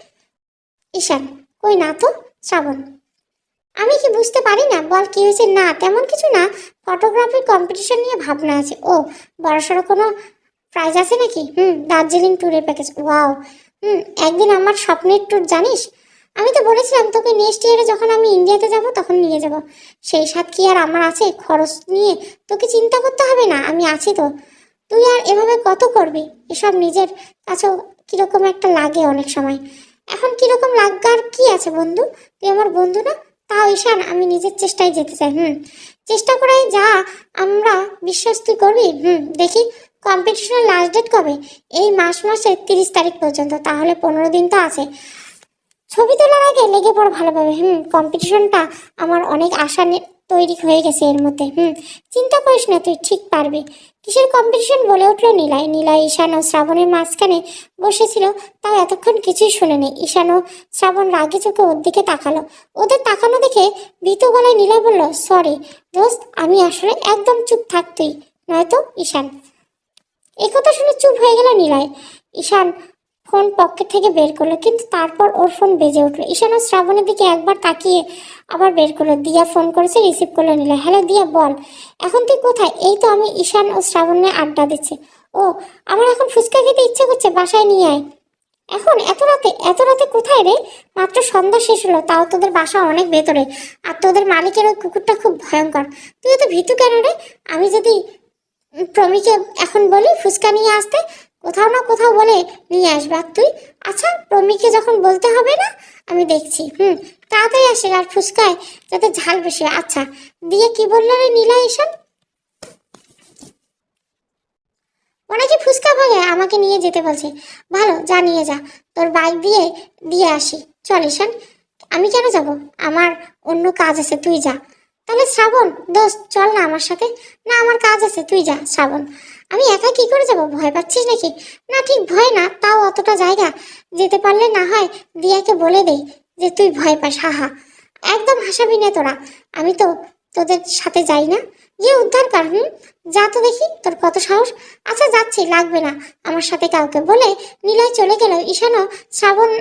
[SPEAKER 1] ঈশান, কই না তো। শ্রাবণ, আমি কি বুঝতে পারি না? বল কি হয়েছে? না তেমন কিছু না, ফটোগ্রাফির কম্পিটিশন নিয়ে ভাবনা আছে। ও, বড়সড় কোনো প্রাইজ আছে নাকি? দার্জিলিং ট্যুরের প্যাকেজ। ওয়াও। একদিন আমার স্বপ্নের ট্যুর জানিস? আমি তো বলেছিলাম তোকে নেক্সট ইয়ারে যখন আমি ইন্ডিয়াতে যাব তখন নিয়ে যাব। সেই সাথ কি আর আমার আছে? খরচ নিয়ে তোকে চিন্তা করতে হবে না, আমি আছি তো। তুই আর এভাবে কত করবি? এসব নিজের কাছেও কিরকম একটা লাগে অনেক সময়। এখন কিরকম লাগার কি আছে বন্ধু? তুই আমার বন্ধু না? তাও ঈশান, আমি নিজের চেষ্টায় যেতে চাই। চেষ্টা করে যা, আমরা বিশ্বাস তুই করবি। দেখি কম্পিটিশনের লাস্ট ডেট কবে? এই মাসের 30 তারিখ পর্যন্ত। তাহলে 15 দিন তো আছে। ছবি তোলার আগে লেগে পড়ো ভালোভাবে। কম্পিটিশনটা আমার অনেক আশা তৈরি হয়ে গেছে এর মধ্যে। চিন্তা করিস না, তুই ঠিক পারবি। কিসের কম্পিটিশন? বলে উঠলো নিলয়। নিলয় ঈশান ও শ্রাবণের মাঝখানে বসেছিল, তাও এতক্ষণ কিছুই শুনেনি। ঈশান ও শ্রাবণ রাগে চোখে ওর দিকে তাকালো। ওদের তাকানো দেখে ভীতু গলায় নিলয় বলল, সরি দোস্ত, আমি আসলে একদম চুপ থাক তুই, নয়তো। ঈশান একথা শুনে চুপ হয়ে গেল নিলয়। ঈশান ফোন পকেট থেকে বের করলো, কিন্তু তারপর ওর ফোন বেজে উঠলো। ঈশান ও শ্রাবণের দিকে একবার তাকিয়ে আবার বের করলো। দিয়া ফোন করেছে, রিসিভ করলো নিলয়। হ্যালো দিয়া, বল। এখন তুই কোথায়? এই তো আমি ঈশান ও শ্রাবণে আড্ডা দিচ্ছে। ও, আমার এখন ফুচকা খেতে ইচ্ছে করছে, বাসায় নিয়ে আয়। এখন এত রাতে? এত রাতে কোথায় রে? মাত্র সন্ধ্যা শেষ হলো, তাও তোদের বাসা অনেক ভেতরে, আর তোদের মালিকের ওই কুকুরটা খুব ভয়ঙ্কর। তুই এত ভীতু কেন রে? আমি যদি প্রমিকে এখন বলি ফুচকা নিয়ে আসতে, কোথাও না কোথাও বলে নিয়ে আসবে। আর তুই, আচ্ছা প্রমিকে যখন বলতে হবে না, আমি দেখছি। তাড়াতাড়ি আসে, আর ফুচকায় যাতে ঝাল বেশি হয়। আচ্ছা দিয়ে কি বললো রে নীলা ঈশান? অনেকে ফুচকা ভাগে, আমাকে নিয়ে যেতে বলছে। ভালো, যা নিয়ে যা, তোর বাইক দিয়ে দিয়ে আসি। চল ঈশান। আমি কেন যাব? আমার অন্য কাজ আছে, তুই যা। তাহলে শ্রাবণ দোস্ত চল না আমার সাথে। না আমার কাজ আছে, তুই যা শ্রাবণ। আমি একা কি করে যাব? ভয় পাচ্ছিস নাকি? না ঠিক ভয় না, তাও অতটা জায়গা যেতে পারলে না হয় দিয়াকে বলে দেই যে তুই ভয় পাস। হা। একদম হাসাবি না তোরা, আমি তো তোদের সাথে যাই না। গিয়ে উদ্ধার কর। যা তো দেখি তোর কত সাহস। আচ্ছা যাচ্ছি, লাগবে না আমার সাথে কাউকে, বলে নিলয় চলে গেল। ঈশানও শ্রাবণ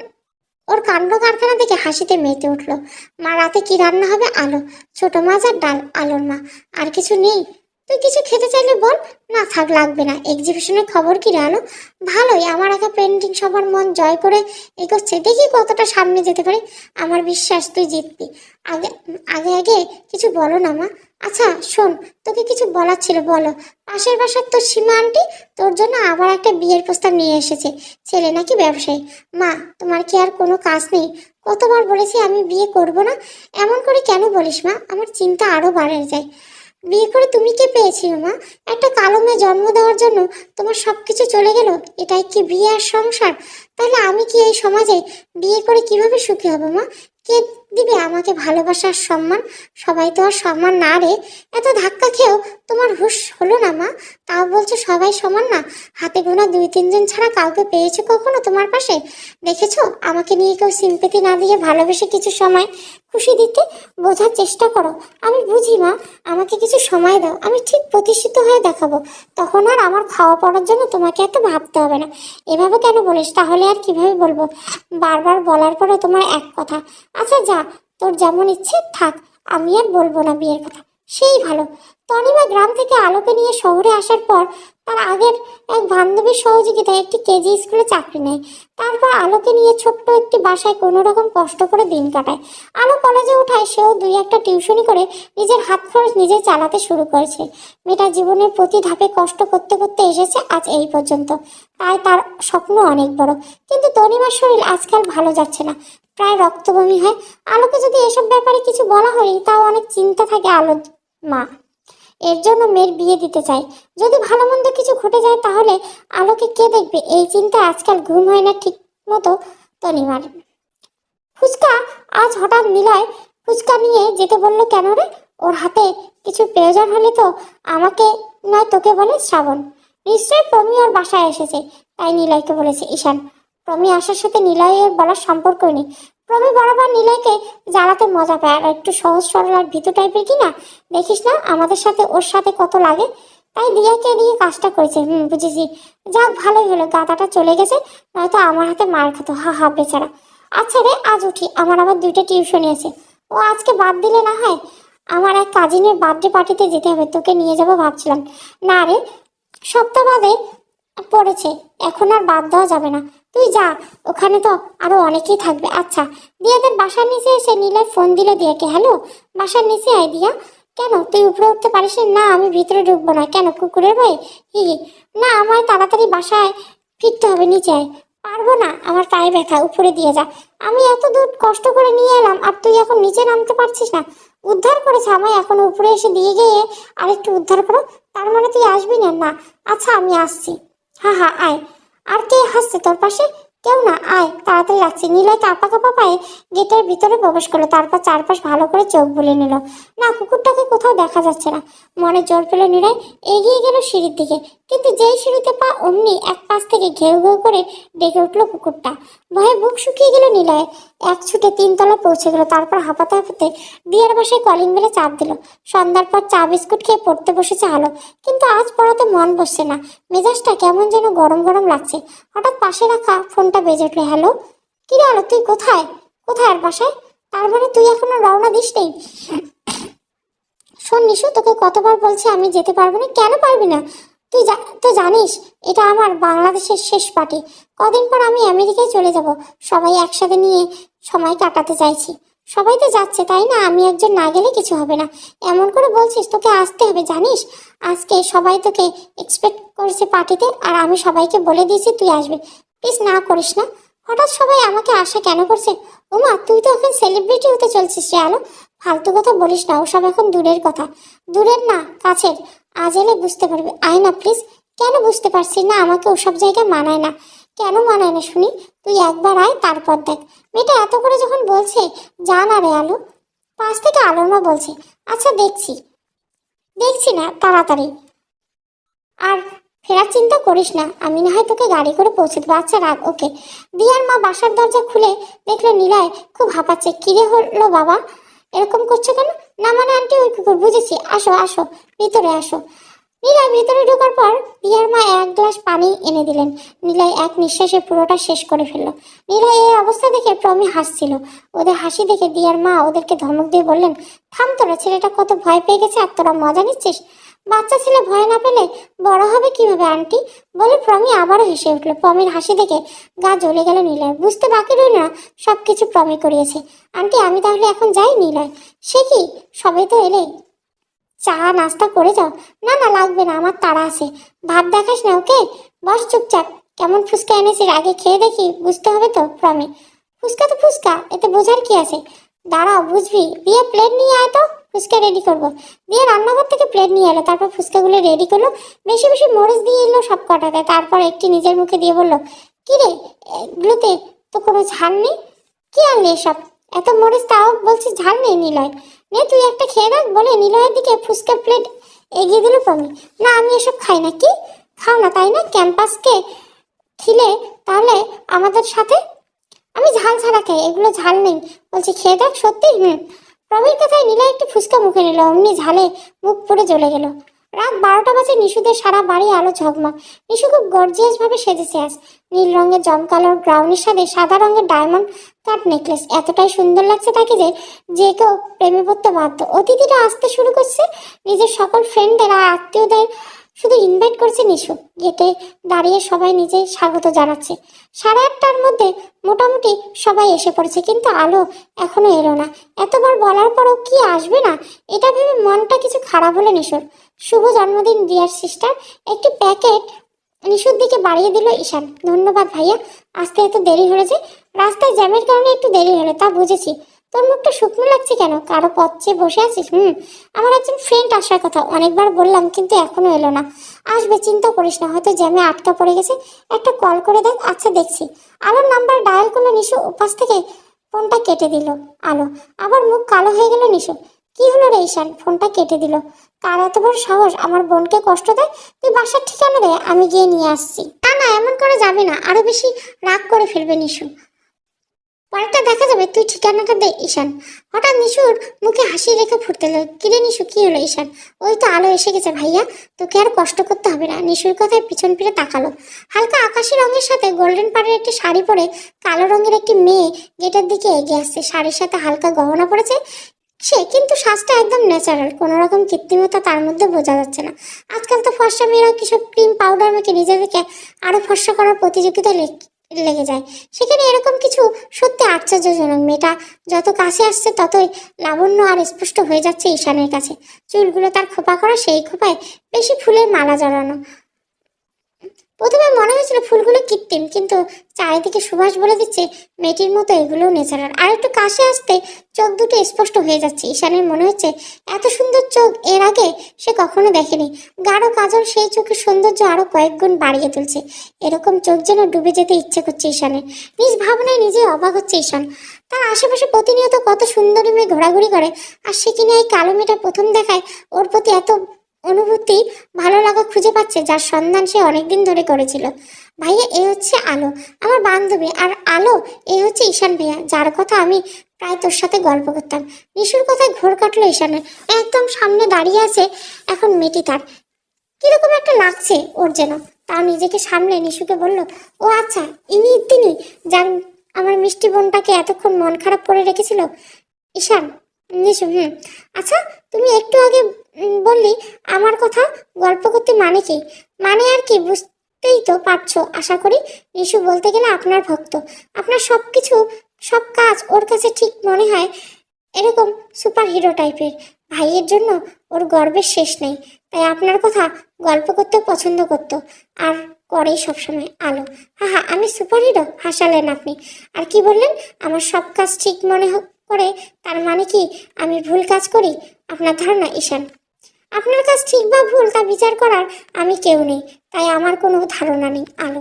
[SPEAKER 1] ওর কাণ্ড কারখানা দেখে হাসিতে মেতে উঠলো। মা রাতে কি রান্না হবে? আলো, ছোট মাছ আর ডাল। আলোর মা, আর কিছু নেই? তুই কিছু খেতে চাইলে বল। না থাক, লাগবে না। এক্সিবিশনের খবর কি রে আলো? ভালোই, আমার একা পেন্টিং সবার মন জয় করে এগোচ্ছে, দেখি কতটা সামনে যেতে পারে। আমার বিশ্বাস তুই জিতবি। আগে আগে আগে কিছু বলো না মা। আচ্ছা শোন, তোকে কিছু বলার ছিল, বলো। পাশের বাসার তোর সীমা আন্টি তোর জন্য আবার একটা বিয়ের প্রস্তাব নিয়ে এসেছে, ছেলে নাকি ব্যবসায়ী। মা তোমার কি আর কোনো কাজ নেই? কতবার বলেছি আমি বিয়ে করব না। এমন করে কেন বলিস মা? আমার চিন্তা আরো বাড়ে যায়। বিয়ে করে তুমি কে পেয়েছিলে মা? একটা কালো মেয়ে জন্ম দেওয়ার জন্য তোমার সবকিছু চলে গেল। এটাই কি বিয়ে আর সংসার? তাহলে আমি কি এই সমাজে বিয়ে করে কিভাবে সুখী হব মা? কে দিবে আমাকে ভালোবাসা আর সম্মান? সবাই তো আর সমান না রে। এত ধাক্কা খেয়েও তোমার হুঁশ হলো না মা? তাও বলছো সবাই সমান না। হাতে গোনা 2-3 জন ছাড়া কাউকে পেয়েছো কখনো তোমার পাশে? দেখেছো আমাকে নিয়ে কেউ সিম্পেথি না দিয়ে ভালোবেসে কিছু সময় খুশি দিতে? বোঝার চেষ্টা করো। আমি বুঝি মা, আমাকে কিছু সময় দাও, আমি ঠিক প্রতিষ্ঠিত হয়ে দেখাবো। তখন আর আমার খাওয়া পড়ার জন্য তোমাকে এত ভাবতে হবে না। এভাবে কেন বলিস? তাহলে আর কিভাবে বলবো? বারবার বলার পরে তোমার এক কথা। আচ্ছা যা, তোর যেমন ইচ্ছে থাক, আমি আর বলবো না বিয়ের কথা। সেই ভালো। তনিমা গ্রাম থেকে আলোকে নিয়ে শহরে আসার পর তার আগের এক বান্ধবীর সহযোগিতায় একটি কেজি স্কুলে চাকরি নেয়। তারপর আলোকে নিয়ে ছোট্ট একটি বাসায় কোনো রকম কষ্ট করে দিন কাটায়। আলো কলেজে ওঠায়, সেও 2-1টা টিউশনি করে নিজের হাত খরচ নিজে চালাতে শুরু করেছে। মেয়েটা জীবনের প্রতি ধাপে কষ্ট করতে করতে এসেছে আজ এই পর্যন্ত। তাই তার স্বপ্ন অনেক বড়। কিন্তু তনিমার শরীর আজকাল ভালো যাচ্ছে না, প্রায় রক্তবমি হয়। আলোকে যদি এসব ব্যাপারে কিছু বলা হয়, তাও অনেক চিন্তা থাকে আলোর মা। এর জন্য মেয়ের বিয়ে দিতে চায়। যদি ভালো মন্দ কিছু ঘটে যায় তাহলে আলোকে কে দেখবে? এই চিন্তায় আজকাল ঘুম হয় না ঠিক মতো তনিমার। ফুচকা আজ হঠাৎ নিলয় ফুচকা নিয়ে যেতে বললো কেন রে? ওর হাতে কিছু প্রয়োজন হলে তো আমাকে নয় তোকে বলে শ্রাবণ। নিশ্চয়ই প্রমি ওর বাসায় এসেছে, তাই নিলয়কে বলেছে ঈশান। প্রমি আসার সাথে নিলয়ের বলার সম্পর্কই নেই। প্রমি বরাবর নিলয়কে জ্বালাতে মজা পায়, আর একটু সহজ সরল আর ভীতু টাইপের কিনা। দেখিস না আমাদের সাথে ওর সাথে কত লাগে। তাই দিয়াকে দিয়ে কাজটা করেছে। বুঝেছি। যাক ভালোই হলো, গাদাটা চলে গেছে, নয়তো আমার হাতে মার খেতো। হা বেচারা। আচ্ছা রে, আজ উঠি, আমার আবার 2টা টিউশনি আছে। ও আজকে বাদ দিলে না হয়? আমার এক কাজিনের বার্থডে পার্টিতে যেতে হবে, তোকে নিয়ে যাবো ভাবছিলাম। না রে, সপ্তাহ বাদে পড়েছে, এখন আর বাদ দেওয়া যাবে না। তুই যা, ওখানে তো আরো অনেকেই থাকবে। আচ্ছা। দিয়াদের বাসার নিচে এসে নিলয় ফোন দিল দিয়াকে। হ্যালো, বাসার নিচে আয় দিয়া। কেন তুই উপরে উঠতে পারিস না? আমি ভিতরে ঢুকবো না। কেন, কুকুরের ভয়ে? হি। না, আমার তাড়াতাড়ি বাসায় ফিরতে হবে, নিচে আয়। পারবো না, আমার পায়ে ব্যথা, উপরে দিয়ে যা। আমি এত দূর কষ্ট করে নিয়ে এলাম, আর তুই এখন নিচে নামতে পারছিস না? উদ্ধার করেছে আমায়, এখন উপরে এসে দিয়ে গিয়ে আরেকটু উদ্ধার করো। তার মানে তুই আসবি না? না। আচ্ছা আমি আসছি। হা আয়। আর কে হাসছে তোর পাশে? কেউ না, আয় তাড়াতাড়ি রাখছি। নিলয় কাঁপা কাঁপা পায়ে গেটের ভিতরে প্রবেশ করলো, তারপর চারপাশ ভালো করে চোখ বুলে নিল। না, কুকুরটাকে কোথাও দেখা যাচ্ছে না। মনে জোর পেল নিলয়, এগিয়ে গেল সিঁড়ির দিকে। কিন্তু যেই সিঁড়িতে পা, অমনি এক পাশ থেকে ঘেউ ঘেউ করে ডেকে উঠলো কুকুরটা। ভয়ে বুক শুকিয়ে গেল নিলয়। এক ছুটে 3 তলা পৌঁছে গেল, তারপর হাঁপাতে হাঁপাতে দিয়ার বাসায় কলিং বেলে চাপ দিল। সন্ধ্যার পর চা বিস্কুট খেয়ে পড়তে বসেছে আলো, কিন্তু আজ পড়াতে মন বসছে না। মেজাজটা কেমন যেন গরম গরম লাগছে। হঠাৎ পাশে রাখা ফোনটা বেজে উঠলো। হ্যালো, কি রে আলো, তুই কোথায়? কোথায়? আর বাসায়? তার মানে তুই এখনো রওনা দিস নেই? শোন নিশু, তোকে কতবার বলছি আমি যেতে পারবো না। কেন পারবি না? তুই তো জানিস এটা আমার বাংলাদেশের শেষ পার্টি। কদিন পর আমি আমেরিকায় চলে যাব, সবাই একসাথে নিয়ে সময় কাটাতে চাইছি। সবাই তো যাচ্ছে তাই না, আমি একজন না গেলে কিছু হবে না। এমন করে বলছিস, তোকে আসতে হবে জানিস। আজকে সবাই তোকে এক্সপেক্ট করেছে পার্টিতে, আর আমি সবাইকে বলে দিয়েছি তুই আসবি। প্লিজ না করিস না। হঠাৎ সবাই আমাকে আশা কেন করছে? ওমা, তুই তো এখন সেলিব্রিটি হতে চলছিস রে আলো। ফালতু কথা বলিস না, ওসব এখন দূরের কথা। দূরের না, কাছের। আজ এলে বুঝতে পারবি। আয় না প্লিজ। কেন বুঝতে পারছিস না? আমাকে ওসব জায়গায় মানায় না। কেন মানায় না শুনি? তুই একবার আয়, তারপর দেখ। মেয়েটা এত করে যখন বলছে, যা না রে আলো। পাশ থেকে আলোর মা বলছে, আচ্ছা দেখছি। দেখছি না, তাড়াতাড়ি। আর ফেরার চিন্তা করিস না, আমি না হয় তোকে গাড়ি করে পৌঁছে দেবো। আচ্ছা রাখ, ওকে। দিয়ার মা বাসার দরজা খুলে দেখলো নিলয় খুব হাঁপাচ্ছে। কিরে হলো বাবা, এরকম করছো কেন? না মানে আন্টি, ওই কুকুর। বুঝেছি, আসো আসো, ভিতরে আসো। নিলয় ভেতরে ঢোকার পর দিয়ার মা এক গ্লাস পানি এনে দিলেন। নিলয় এক নিঃশ্বাসে পুরোটা শেষ করে ফেলল। নিলয় এই অবস্থা দেখে প্রমি হাসছিল। ওদের হাসি দেখে দিয়ার মা ওদেরকে ধমক দিয়ে বললেন, থাম তোরা, ছেলেটা কত ভয় পেয়ে গেছে আর তোরা মজা নিচ্ছিস। বাচ্চা ছেলে ভয় না পেলে বড় হবে কিভাবে আন্টি? বলে প্রমি আবারও হেসে উঠল। প্রমির হাসি দেখে গা জ্বলে গেল নিলয়। বুঝতে বাকি রইল না সবকিছু প্রমি করিয়েছে। আন্টি, আমি তাহলে এখন যাই? নিলয়, সে কি, সবাই তো এলে, চা নাস্তা করে যাও। না না, লাগবে না, আমার তাড়া আছে। ভাব দেখাস না, ওকে? বস চুপচাপ। কেমন ফুচকা এনেছিস আগে খেয়ে দেখি, বুঝতে হবে তো। প্রমি, ফুচকা তো ফুচকা, এতে বোঝার কি আছে? দাঁড়াও, বুঝবি। দিয়ে প্লেট নিয়ে আয় তো, ফুচকা রেডি করবো। দিয়ে রান্নাঘর থেকে প্লেট নিয়ে এলো, তারপর ফুচকাগুলো রেডি করলো। বেশি বেশি মরিচ দিয়ে এলো সব কটাতে। তারপর একটি নিজের মুখে দিয়ে বললো, কি রে, এগুলোতে তো কোনো ঝাল নেই। কি আনলি এসব? এত মরিচ, তাও বলছিস ঝাল নেই? নিলয়, নে তুই একটা খেয়ে দেখ বলে নিলয়ের দিকে ফুচকা প্লেট এগিয়ে দিল প্রমি। না, আমি এসব খাই না। কি খাও না তাই না? ক্যাম্পাসকে খিলে তাহলে আমাদের সাথে। আমি ঝাল ছাড়া খাই, এগুলো ঝাল নেই বলছি, খেয়ে দেখ সত্যি। প্রবীর কথায় নিলয় একটু ফুচকা মুখে নিল, অমনি ঝালে মুখ পুড়ে জ্বলে গেল। রাত 12টা বাজে। নিশুদের সারা বাড়ি আলো ঝকমক। নিশু খুব গর্জিয়াস ভাবে সেজেছে আজ। নীল রঙের জমকালো গ্রাউনের সাথে সাদা রঙের ডায়মন্ড কাট নেকলেস এতটাই সুন্দর লাগছে তাকে যে যে কেউ প্রেমে পড়তে বাধ্য। অতিথিরা আসতে শুরু করছে। নিজের সকল ফ্রেন্ডদের আর আত্মীয়দের শুধু ইনভাইট করছে নিশু। গেটে দাঁড়িয়ে সবাই নিজে স্বাগত জানাচ্ছে। 8:30টার মধ্যে মোটামুটি সবাই এসে পড়েছে, কিন্তু আলো এখনো এলো না। এতবার বলার পরও কি আসবে না, এটা ভেবে মনটা কিছু খারাপ হলো নিশুর। শুভ জন্মদিন ডিয়ার সিস্টার। একটি প্যাকেট নিশুর দিকে বাড়িয়ে দিল ঈশান। ধন্যবাদ ভাইয়া, আসতে এত দেরি হলো যে? রাস্তায় জ্যামের কারণে একটু দেরি হলো, তা বুঝেছি। তোর মুখটা শুকনো লাগছে কেন? কারো পথ চেয়ে বসে আছিস? আমার একজন ফ্রেন্ড আসার কথা, অনেকবার বললাম কিন্তু এখনো এলো না। আসবে, চিন্তা করিস না, হয়তো জ্যামে আটকা পড়ে গেছে। একটা কল করে দেখ। আচ্ছা দেখছি। আলোর নাম্বার ডায়াল করলো নিশু। উপাস থেকে ফোনটা কেটে দিল আলো। আবার মুখ কালো হয়ে গেল নিশু। কি হলো রে ঈশান? ফোনটা কেটে দিল। কার এত বড় সাহস আমার বোনকে কষ্ট দেয়? তুই বাসার ঠিকানা দে, আমি গিয়ে নিয়ে আসছি। না না, এমন করে যাবে না, আরো বেশি রাগ করে ফেলবে নিশু। পরেরটা দেখা যাবে, তুই ঠিকানাটা দে ঈশান। হঠাৎ নিশুর মুখে হাসি রেখে ফুটতে লাগলো। কিরে নিশু, কি হলো? ঈশান, ওই তো আলো এসে গেছে ভাইয়া, তোকে আর কষ্ট করতে হবে না। নিশুর কথায় পিছন ফিরে তাকালো। হালকা আকাশি রঙের সাথে গোল্ডেন পাড়ের একটি শাড়ি পরে কালো রঙের একটি মেয়ে গেটের দিকে এগিয়ে আসছে। শাড়ির সাথে হালকা গহনা পড়েছে সে, কিন্তু সাজটা একদম ন্যাচারাল, কোনো রকম কৃত্রিমতা তার মধ্যে বোঝা যাচ্ছে না। আজকাল তো ফর্সা মেয়েরা কিসব ক্রিম পাউডার মেখে নিজেদেরকে আরো ফর্সা করার প্রতিযোগিতা লেগে যায়। সেখানে এরকম কিছু সত্যি আশ্চর্যজনক। মেয়েটা যত কাছে আসছে ততই লাবণ্য আর স্পষ্ট হয়ে যাচ্ছে ঈশানের কাছে। চুলগুলো তার খোপা করা, সেই খোপায় বেশি ফুলের মালা জড়ানো। প্রথমে মনে হয়েছিল ফুলগুলো কৃত্রিম, কিন্তু চারিদিকে সুবাস বলে দিচ্ছে মেয়েটির মতো এগুলোও ন্যাচারাল। আর একটু কাছে আসতে চোখ দুটো স্পষ্ট হয়ে যাচ্ছে। ঈশানের মনে হচ্ছে এত সুন্দর চোখ এর আগে সে কখনো দেখেনি। গাঢ় কাজল সেই চোখের সৌন্দর্য আরো কয়েক গুণ বাড়িয়ে তুলছে। এরকম চোখ যেন ডুবে যেতে ইচ্ছে করছে ঈশানের। নিজ ভাবনায় নিজে অবাক হচ্ছে ঈশান। তার আশেপাশে প্রতিনিয়ত কত সুন্দরী মেয়ে ঘোরাঘুরি করে, আর সে কিনা এই কালো মেয়েটা প্রথম দেখায় ওর প্রতি এত অনুভূতি, ভালো লাগা খুঁজে পাচ্ছে, যার সন্ধান সে অনেকদিন ধরে করেছিল। ভাইয়া, এ হচ্ছে আলো, আমার বান্ধবী। আর আলো, এ হচ্ছে ঈশান ভাইয়া, যার কথা আমি প্রায় তোর সাথে গল্প করতাম। নিশুর কথায় ঘোর কাটলো ঈশানের। একদম সামনে দাঁড়িয়ে আছে এখন মেয়েটি। তার কিরকম একটা লাগছে ওর যেন। তা নিজেকে সামলে নিশুকে বলল, ও আচ্ছা, তিনি যার আমার মিষ্টি বোনটাকে এতক্ষণ মন খারাপ করে রেখেছিল। ঈশান, নিশু, আচ্ছা, তুমি একটু আগে বললি আমার কথা গল্প করতে, মানে কি? মানে আর কি, বুঝতেই তো পারছো আশা করি। নিশু বলতে গেলে আপনার ভক্ত। আপনার সব কিছু, সব কাজ ওর কাছে ঠিক মনে হয় এরকম সুপার হিরো টাইপের। ভাইয়ের জন্য ওর গর্বের শেষ নেই, তাই আপনার কথা গল্প করতেও পছন্দ করতো, আর করেই সবসময়। আলো: হা হা, আমি সুপার হিরো? হাসালেন আপনি। আর কি বললেন? আমার সব কাজ ঠিক মনে করে, তার মানে কি আমি ভুল কাজ করি? আপনার ধারণা ঈশান, আপনার কাজ ঠিক বা ভুল তা বিচার করার আমি কেউ নেই, তাই আমার কোনো ধারণা নেই। আলো: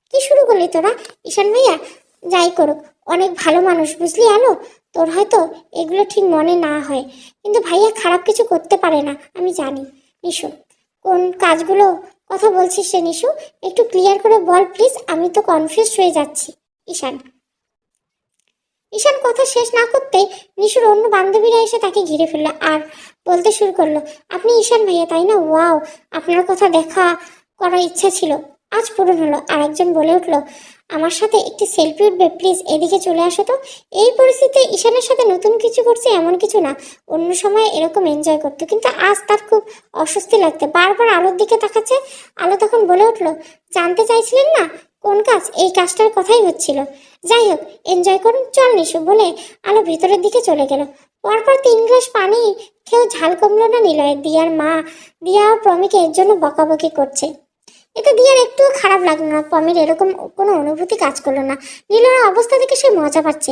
[SPEAKER 1] কি শুরু করলি তোরা? ঈশান ভাইয়া যাই করুক অনেক ভালো মানুষ, বুঝলি আলো? তোর হয়তো এগুলো ঠিক মনে না হয়, কিন্তু ভাইয়া খারাপ কিছু করতে পারে না, আমি জানি। নিশু: কোন কাজগুলো কথা বলছিস রে নিশু? একটু ক্লিয়ার করে বল প্লিজ, আমি তো কনফিউজ হয়ে যাচ্ছি। ঈশান ঈশান কথা শেষ না করতেই নিশুর অন্য বান্ধবীরা এসে তাকে ঘিরে ফেললো আর বলতে শুরু করলো, আপনি ঈশান ভাইয়া তাই না? ওয়াও, আপনার কথা দেখা করার ইচ্ছা ছিল, আজ পূরণ হলো। আর একজন বলে উঠলো, আমার সাথে একটি সেলফি উঠবে প্লিজ, এদিকে চলে আসো তো। এই পরিস্থিতিতে ঈশানের সাথে নতুন কিছু করছে এমন কিছু না, অন্য সময় এরকম এনজয় করতো, কিন্তু আজ তার খুব অস্বস্তি লাগতে বারবার আলোর দিকে তাকাচ্ছে। আলো তখন বলে উঠলো, জানতে চাইছিলেন না কোন কাজ? এই কাজটার কথাই হচ্ছিল। যাই হোক, এনজয় করুন, চল নিশু বলে আলো ভেতরের দিকে চলে গেল। পরপর 3 গ্লাস পানি খেয়েও ঝাল কমলো না নিলয়ের। দিয়ার মা দিয়া আর প্রমিকে এর জন্য বকাবকি করছে, এতে দিয়ার একটুও খারাপ লাগলো না। পমির এরকম কোনো অনুভূতি কাজ করলো না। নিলয়ের অবস্থা থেকে সে মজা পাচ্ছে।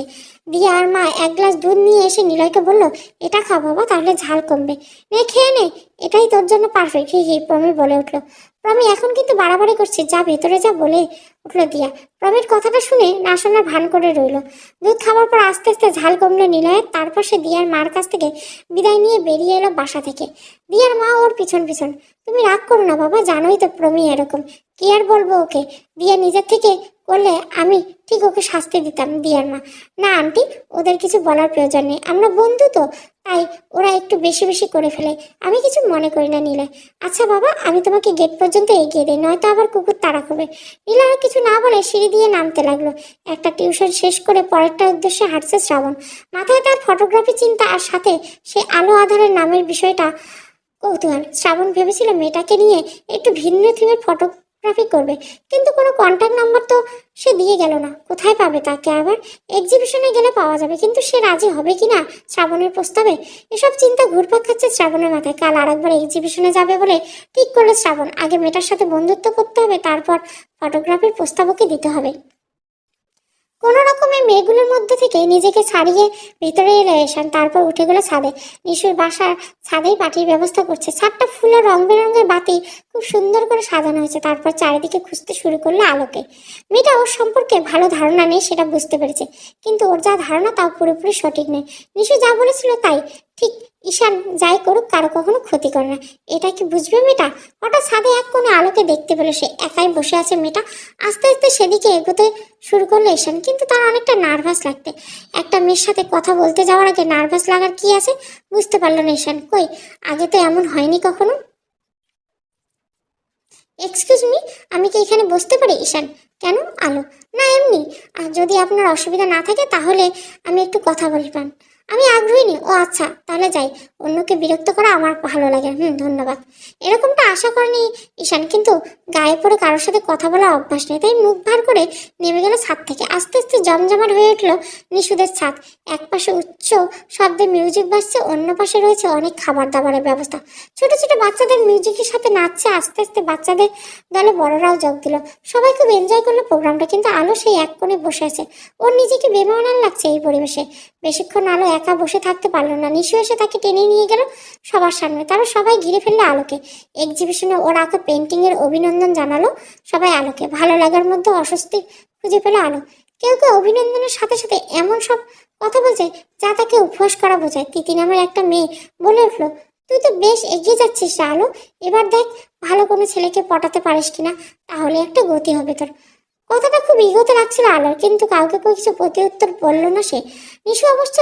[SPEAKER 1] দিয়া আর মা 1 গ্লাস দুধ নিয়ে এসে নিলয়কে বলল, এটা খা বাবা, তাহলে ঝাল কমবে, নে খেয়ে নে, এটাই তোর জন্য পারফেক্ট। হি হি, প্রমি বলে উঠলো। প্রমি এখন কিন্তু বাড়াবাড়ি করছে, যা ভেতরে যা, বলে উঠলো দিয়া। প্রমির কথাটা শুনে না শোনার ভান করে রইল। দুধ খাওয়ার পর আস্তে আস্তে ঝাল কমলো নিলয়ের। তারপর সে দিয়ার মার কাছ থেকে বিদায় নিয়ে বেরিয়ে এলো বাসা থেকে। দিয়ার মা ওর পিছন পিছন। তুমি রাগ করো না বাবা, জানোই তো প্রমি এরকম, কি আর বলবো ওকে, দিয়া নিজের থেকে করলে আমি ঠিক ওকে শাস্তি দিতাম। দিয়ার মা: না আন্টি, ওদের কিছু বলার প্রয়োজন নেই, আমরা বন্ধু তো, তাই ওরা একটু বেশি বেশি করে ফেলে, আমি কিছু মনে করি না। নিলয়: আচ্ছা বাবা, আমি তোমাকে গেট পর্যন্ত এগিয়ে দিই, নয়তো আবার কুকুর তাড়া করবে। নীলা আর কিছু না বলে সিঁড়ি দিয়ে নামতে লাগলো। একটা টিউশন শেষ করে পরেরটার উদ্দেশ্যে হাঁটছে শ্রাবণ। মাথায় তার ফটোগ্রাফি চিন্তা, আর সাথে সে আলো আধারের নামের বিষয়টা কৌতূহল। শ্রাবণ ভেবেছিল মেয়েটাকে নিয়ে একটু ভিন্ন থিমের ফটোগ্রাফি করবে, কিন্তু কোনো কন্ট্যাক্ট নাম্বার তো সে দিয়ে গেল না, কোথায় পাবে তাকে আবার? এক্সিবিশনে গেলে পাওয়া যাবে, কিন্তু সে রাজি হবে কিনা শ্রাবণের প্রস্তাবে? এসব চিন্তা ঘুরপাক খাচ্ছে শ্রাবণের মাথায়। কাল আরেকবার এক্সিবিশনে যাবে বলে ঠিক করলো শ্রাবণ। আগে মেয়েটার সাথে বন্ধুত্ব করতে হবে, তারপর ফটোগ্রাফির প্রস্তাবকে দিতে হবে। কোনো রকমের মেয়েগুলোর মধ্যে থেকে নিজেকে ছাড়িয়ে ভিতরে এলো এশান। তারপর উঠে গেল ছাদে। নিশুর বাসার ছাদেই পার্টির ব্যবস্থা করছে। ছাদটা ফুলে রং বেরঙের বাতি খুব সুন্দর করে সাজানো হয়েছে। তারপর চারিদিকে খুঁজতে শুরু করলো আলোকে। মেয়েটা ওর সম্পর্কে ভালো ধারণা নেই সেটা বুঝতে পেরেছে, কিন্তু ওর যা ধারণা তাও পুরোপুরি সঠিক নয়। নিশু যা বলেছিল তাই ঠিক। ঈশান যাই করুক কারো কখনো ক্ষতি করে না, এটা কি বুঝবে মেয়েটা? হঠাৎ ছাদে এক কোণে আলোকে দেখতে পেল। সে একাই বসে আছে। মেয়েটা আস্তে আস্তে সেদিকে এগোতে শুরু করলো ঈশান, কিন্তু তার অনেকটা নার্ভাস লাগতে। একটা মেয়ের সাথে কথা বলতে যাওয়ার আগে নার্ভাস লাগার কি আছে বুঝতে পারলো না ঈশান। কই, আগে তো এমন হয়নি কখনো। এক্সকিউজ মি, আমি কি এখানে বসতে পারি? ঈশান: কেন? আলো: না এমনি, আর যদি আপনার অসুবিধা না থাকে তাহলে আমি একটু কথা বলতাম। আমি আগ্রহী নি। ও আচ্ছা, তাহলে যাই, অন্যকে বিরক্ত করা আমার ভালো লাগে। ধন্যবাদ। এরকমটা আশা করেনি ঈশান, কিন্তু গায়ে পড়ে কারোর সাথে কথা বলার অভ্যাস নেই, তাই মুখ ভার করে নেমে গেল ছাদ থেকে। আস্তে আস্তে জমজমাট হয়ে উঠল নিশুদের ছাদ। এক পাশে উচ্চ শব্দে মিউজিক বাজছে, অন্য পাশে রয়েছে অনেক খাবার দাবারের ব্যবস্থা। ছোট ছোট বাচ্চাদের মিউজিকের সাথে নাচছে। আস্তে আস্তে বাচ্চাদের দলে বড়রাও যোগ দিল। সবাই খুব এনজয় করলো প্রোগ্রামটা, কিন্তু আলো সেই এক কোণে বসে আছে। ওর নিজেকে বেমানান লাগছে এই পরিবেশে। বেশিক্ষণ আলো একা বসে থাকতে পারলো না। নিশু এসে তাকে টেনে নিয়ে গেল সবার সামনে। তারা সবাই ঘিরে ফেললো আলোকে। এক্সিবিশনে ওর আঁকা পেন্টিং এর অভিনন্দন জানালো সবাই আলোকে। ভালো লাগার মধ্যে অস্বস্তি খুঁজে পেল আলো। কেউ কেউ অভিনন্দনের সাথে সাথে এমন সব কথা বলছে যা তাকে উপহাস করা বোঝায়। তিতি নামের একটা মেয়ে বলে উঠলো, তুই তো বেশ এগিয়ে যাচ্ছিস রে আলো, এবার দেখ ভালো কোনো ছেলেকে পটাতে পারিস কিনা, তাহলে একটা গতি হবে তোর। কথাটা খুব ইগোতে লাগছিল আলোর, কিন্তু কাউকে কিছু প্রতি উত্তর বললো না সে। নিশু অবশ্য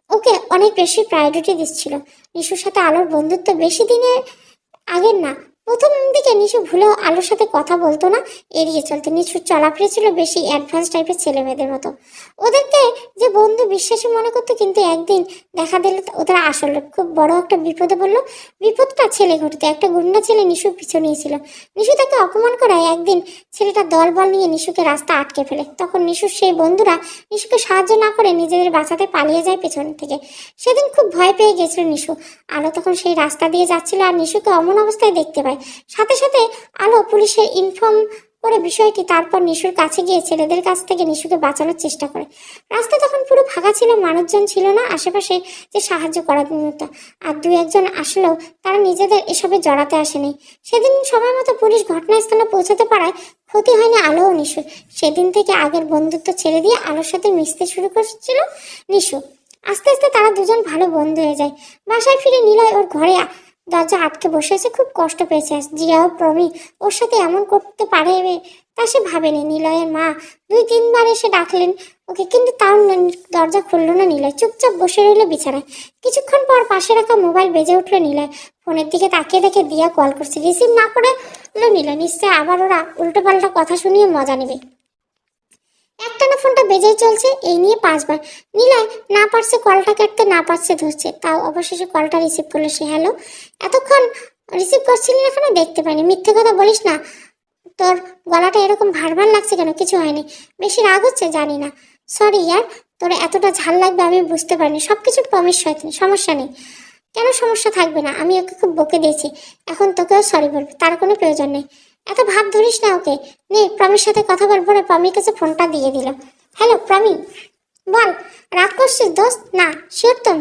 [SPEAKER 1] ওকে অনেক বেশি প্রায়োরিটি দিচ্ছিল। নিশুর সাথে আলোর বন্ধুত্ব বেশি দিনের আগের না, প্রথম দিকে নিশু ভুলেও আলোর সাথে কথা বলতো না, এড়িয়ে চলতো। নিশুর চলাফেরা ছিল বেশি অ্যাডভান্স টাইপের ছেলে মেয়েদের মতো। ওদেরকে যে বন্ধু বিশ্বাসী মনে করতো, কিন্তু একদিন দেখা দিল ওদের আসলে খুব বড় একটা বিপদে পড়লো। বিপদটা ছেলে ঘটতো, একটা গুন্ডা ছেলে নিশুর পিছু নিয়েছিল। নিশু তাকে অপমান করায় একদিন ছেলেটা দলবল নিয়ে নিশুকে রাস্তা আটকে ফেলে। তখন নিশুর সেই বন্ধুরা নিশুকে সাহায্য না করে নিজেদের বাঁচাতে পালিয়ে যায় পেছন থেকে। সেদিন খুব ভয় পেয়ে গেছিল নিশু। আলো তখন সেই রাস্তা দিয়ে যাচ্ছিল আর নিশুকে অমন অবস্থায় দেখতে পায়। সাথে সাথে আলো পুলিশে ইনফর্ম করে বিষয়টি, তারপর নিশুর কাছে গিয়ে ছেলেদের কাছ থেকে নিশুকে বাঁচানোর চেষ্টা করে। রাস্তা তখন পুরো ফাঁকা ছিল, মানুষজন ছিল না আশেপাশে যে সাহায্য করার মতো। আর দুই একজন আসলেও তারা নিজেদের এসবে জড়াতে আসেনি। সেদিন সময় মতো পুলিশ ঘটনাস্থলে পৌঁছাতে পারায় ক্ষতি হয়নি আলো ও নিশু। সেদিন থেকে আগের বন্ধুত্ব ছেড়ে দিয়ে আলোর সাথে মিশতে শুরু করেছিল নিশু। আস্তে আস্তে তারা দুজন ভালো বন্ধু হয়ে যায়। বাসায় ফিরে নিলয় ওর ঘরে দরজা আটকে বসে আছে, খুব কষ্ট পেয়েছে। জিয়া ও প্রমি ওর সাথে এমন করতে পারে তা সে ভাবেনি। নিলয়ের মা 2-3 বার এসে ডাকলেন ওকে, কিন্তু তাও দরজা খুললো না নিলয়। চুপচাপ বসে রইল বিছানায়। কিছুক্ষণ পর পাশে রাখা মোবাইল বেজে উঠলো। নিলয় ফোনের দিকে তাকিয়ে দেখে দিয়া কল করছে। রিসিভ না করে নিলয়, নিশ্চয় আবার ওরা উল্টো পাল্টা কথা শুনিয়ে মজা নেবে। একটানা ফোনটা বেজেই চলছে, এই নিয়ে 5 বার। নিলয় না পারছে কলটা কাটতে, না পারছে ধরছে, তাও অবশেষে কলটা রিসিভ করলো সে। হ্যালো, এতক্ষণ রিসিভ করছিলি না কেন? দেখতে পাইনি। মিথ্যে কথা বলিস না, তোর গলাটা এরকম ভার ভার লাগছে কেন? কিছু হয়নি। বেশি রাগ হচ্ছে? জানি না, সরি ইয়ার। তোর এতটা ঝাল লাগবে আমি বুঝতে পারিনি। সবকিছু প্রমিস হয়নি, সমস্যা নেই। কেন সমস্যা থাকবে না? আমি ওকে খুব বকে দিয়েছি, এখন তোকেও সরি বলবে, তার কোনো প্রয়োজন নেই। এত ভাব ধরিস না ওকে। নে প্রমির সাথে কথা বলবো না। প্রমির কাছে ফোনটা দিয়ে দিল। হ্যালো প্রমি, বল। রাগ করছিস দোস্ত? না, শিওর তো?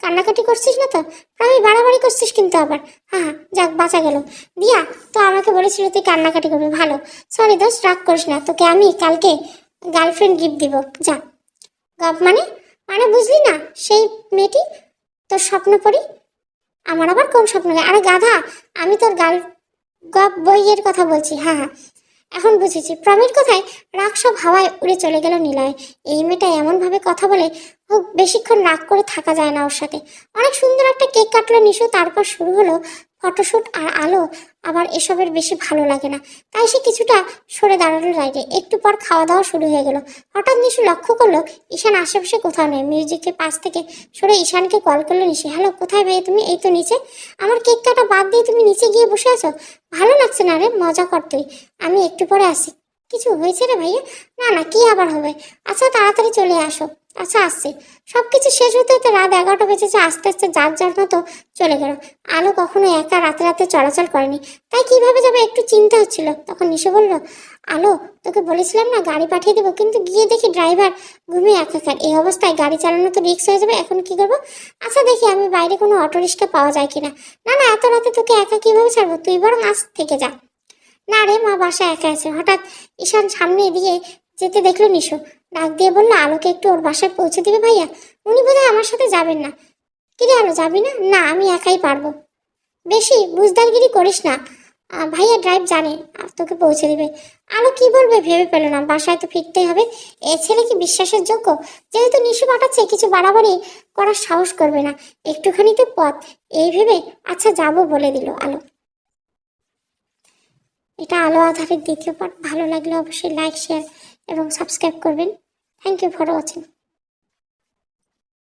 [SPEAKER 1] কান্নাকাটি করছিস না তো? প্রমি বাড়াবাড়ি করছিস কিন্তু আবার। হ্যাঁ হ্যাঁ, যাক বাঁচা গেল। দিয়া তো আমাকে বলেছিল তুই কান্নাকাটি করবি। ভালো, সরি দোস্ত, রাগ করিস না। তোকে আমি কালকে গার্লফ্রেন্ড গিফট দিব। যা। গপ মানে? মানে বুঝলি না? সেই মেয়েটি তোর স্বপ্ন পড়ি। আমার আবার কোন স্বপ্ন? আরে গাধা, আমি তোর গপ বইয়ের কথা বলছি। হ্যাঁ হ্যাঁ, এখন বুঝেছি। প্রমির কথায় রাগ সব হাওয়ায় উড়ে চলে গেল নিলয়। এই মেয়েটা এমন ভাবে কথা বলে, খুব বেশিক্ষণ রাগ করে থাকা যায় না ওর সাথে। অনেক সুন্দর একটা কেক কাটলো নিশু। তারপর শুরু হলো ফটোশুট। আর আলো আবার এসবের বেশি ভালো লাগে না, তাই সে কিছুটা সরে দাঁড়ালো লাইটে। একটু পর খাওয়া দাওয়া শুরু হয়ে গেল। হঠাৎ নিশু লক্ষ্য করলো ঈশান আশেপাশে কোথাও নেই। মিউজিকের পাশ থেকে সরে ঈশানকে কল করলো নিশু। হ্যালো, কোথায় ভাই তুমি? এই তো নিচে। আমার কেক কাটা বাদ দিয়ে তুমি নিচে গিয়ে বসে আছো? ভালো লাগছে না রে, মজা কর তুই। আমি একটু পরে আসি। কিছু হয়েছে রে ভাইয়া? না না, কি আবার হবে? আচ্ছা তাড়াতাড়ি চলে আসো। আচ্ছা আসছি। সবকিছু শেষ হতে হতে রাত 11টা বেজেছে। আস্তে আস্তে যার যার মতো চলে গেল। আলো কখনো একা রাতে রাতে চলাচল করেনি, তাই কিভাবে যাবে একটু চিন্তা হচ্ছিল। তখন নিশু বলল, আলো তোকে বলেছিলাম না গাড়ি পাঠিয়ে দেবো, কিন্তু গিয়ে দেখি ড্রাইভার ঘুমিয়ে একাকার। এই অবস্থায় গাড়ি চালানো তো রিস্ক হয়ে যাবে। এখন কি করবো? আচ্ছা দেখি আমি বাইরে কোনো অটো রিক্সা পাওয়া যায় কিনা। না না, এত রাতে তোকে একা কিভাবে ছাড়বো? তুই বরং আজ থেকে যা। না রে, মা বাসায় একা আছে। হঠাৎ ঈশান সামনে দিয়ে যেতে দেখলো নিশু। ডাক দিয়ে বললো, আলোকে একটু ওর বাসায় পৌঁছে দিবে ভাইয়া। উনি বোধহয় আমার সাথে যাবেন না। কিরে আলো, যাবি না? না, আমি একাই পারবো। বেশি বুঝদারগিরি করিস না। ভাইয়া ড্রাইভ জানে, তোকে পৌঁছে দিবে। আলো কি বলবে ভেবে পেল না। বাসায় তো ফিরতেই হবে। এ ছেলে কি বিশ্বাসের যোগ্য? যেহেতু নিশু পাঠাচ্ছে, কিছু বাড়াবাড়ি করার সাহস করবে না। একটুখানি তো পথ, এই ভেবে আচ্ছা যাবো বলে দিল আলো। এটা আলো আধারের দ্বিতীয় পার্ট। ভালো লাগলে অবশ্যই লাইক, শেয়ার এবং সাবস্ক্রাইব করবেন। Thank you for watching.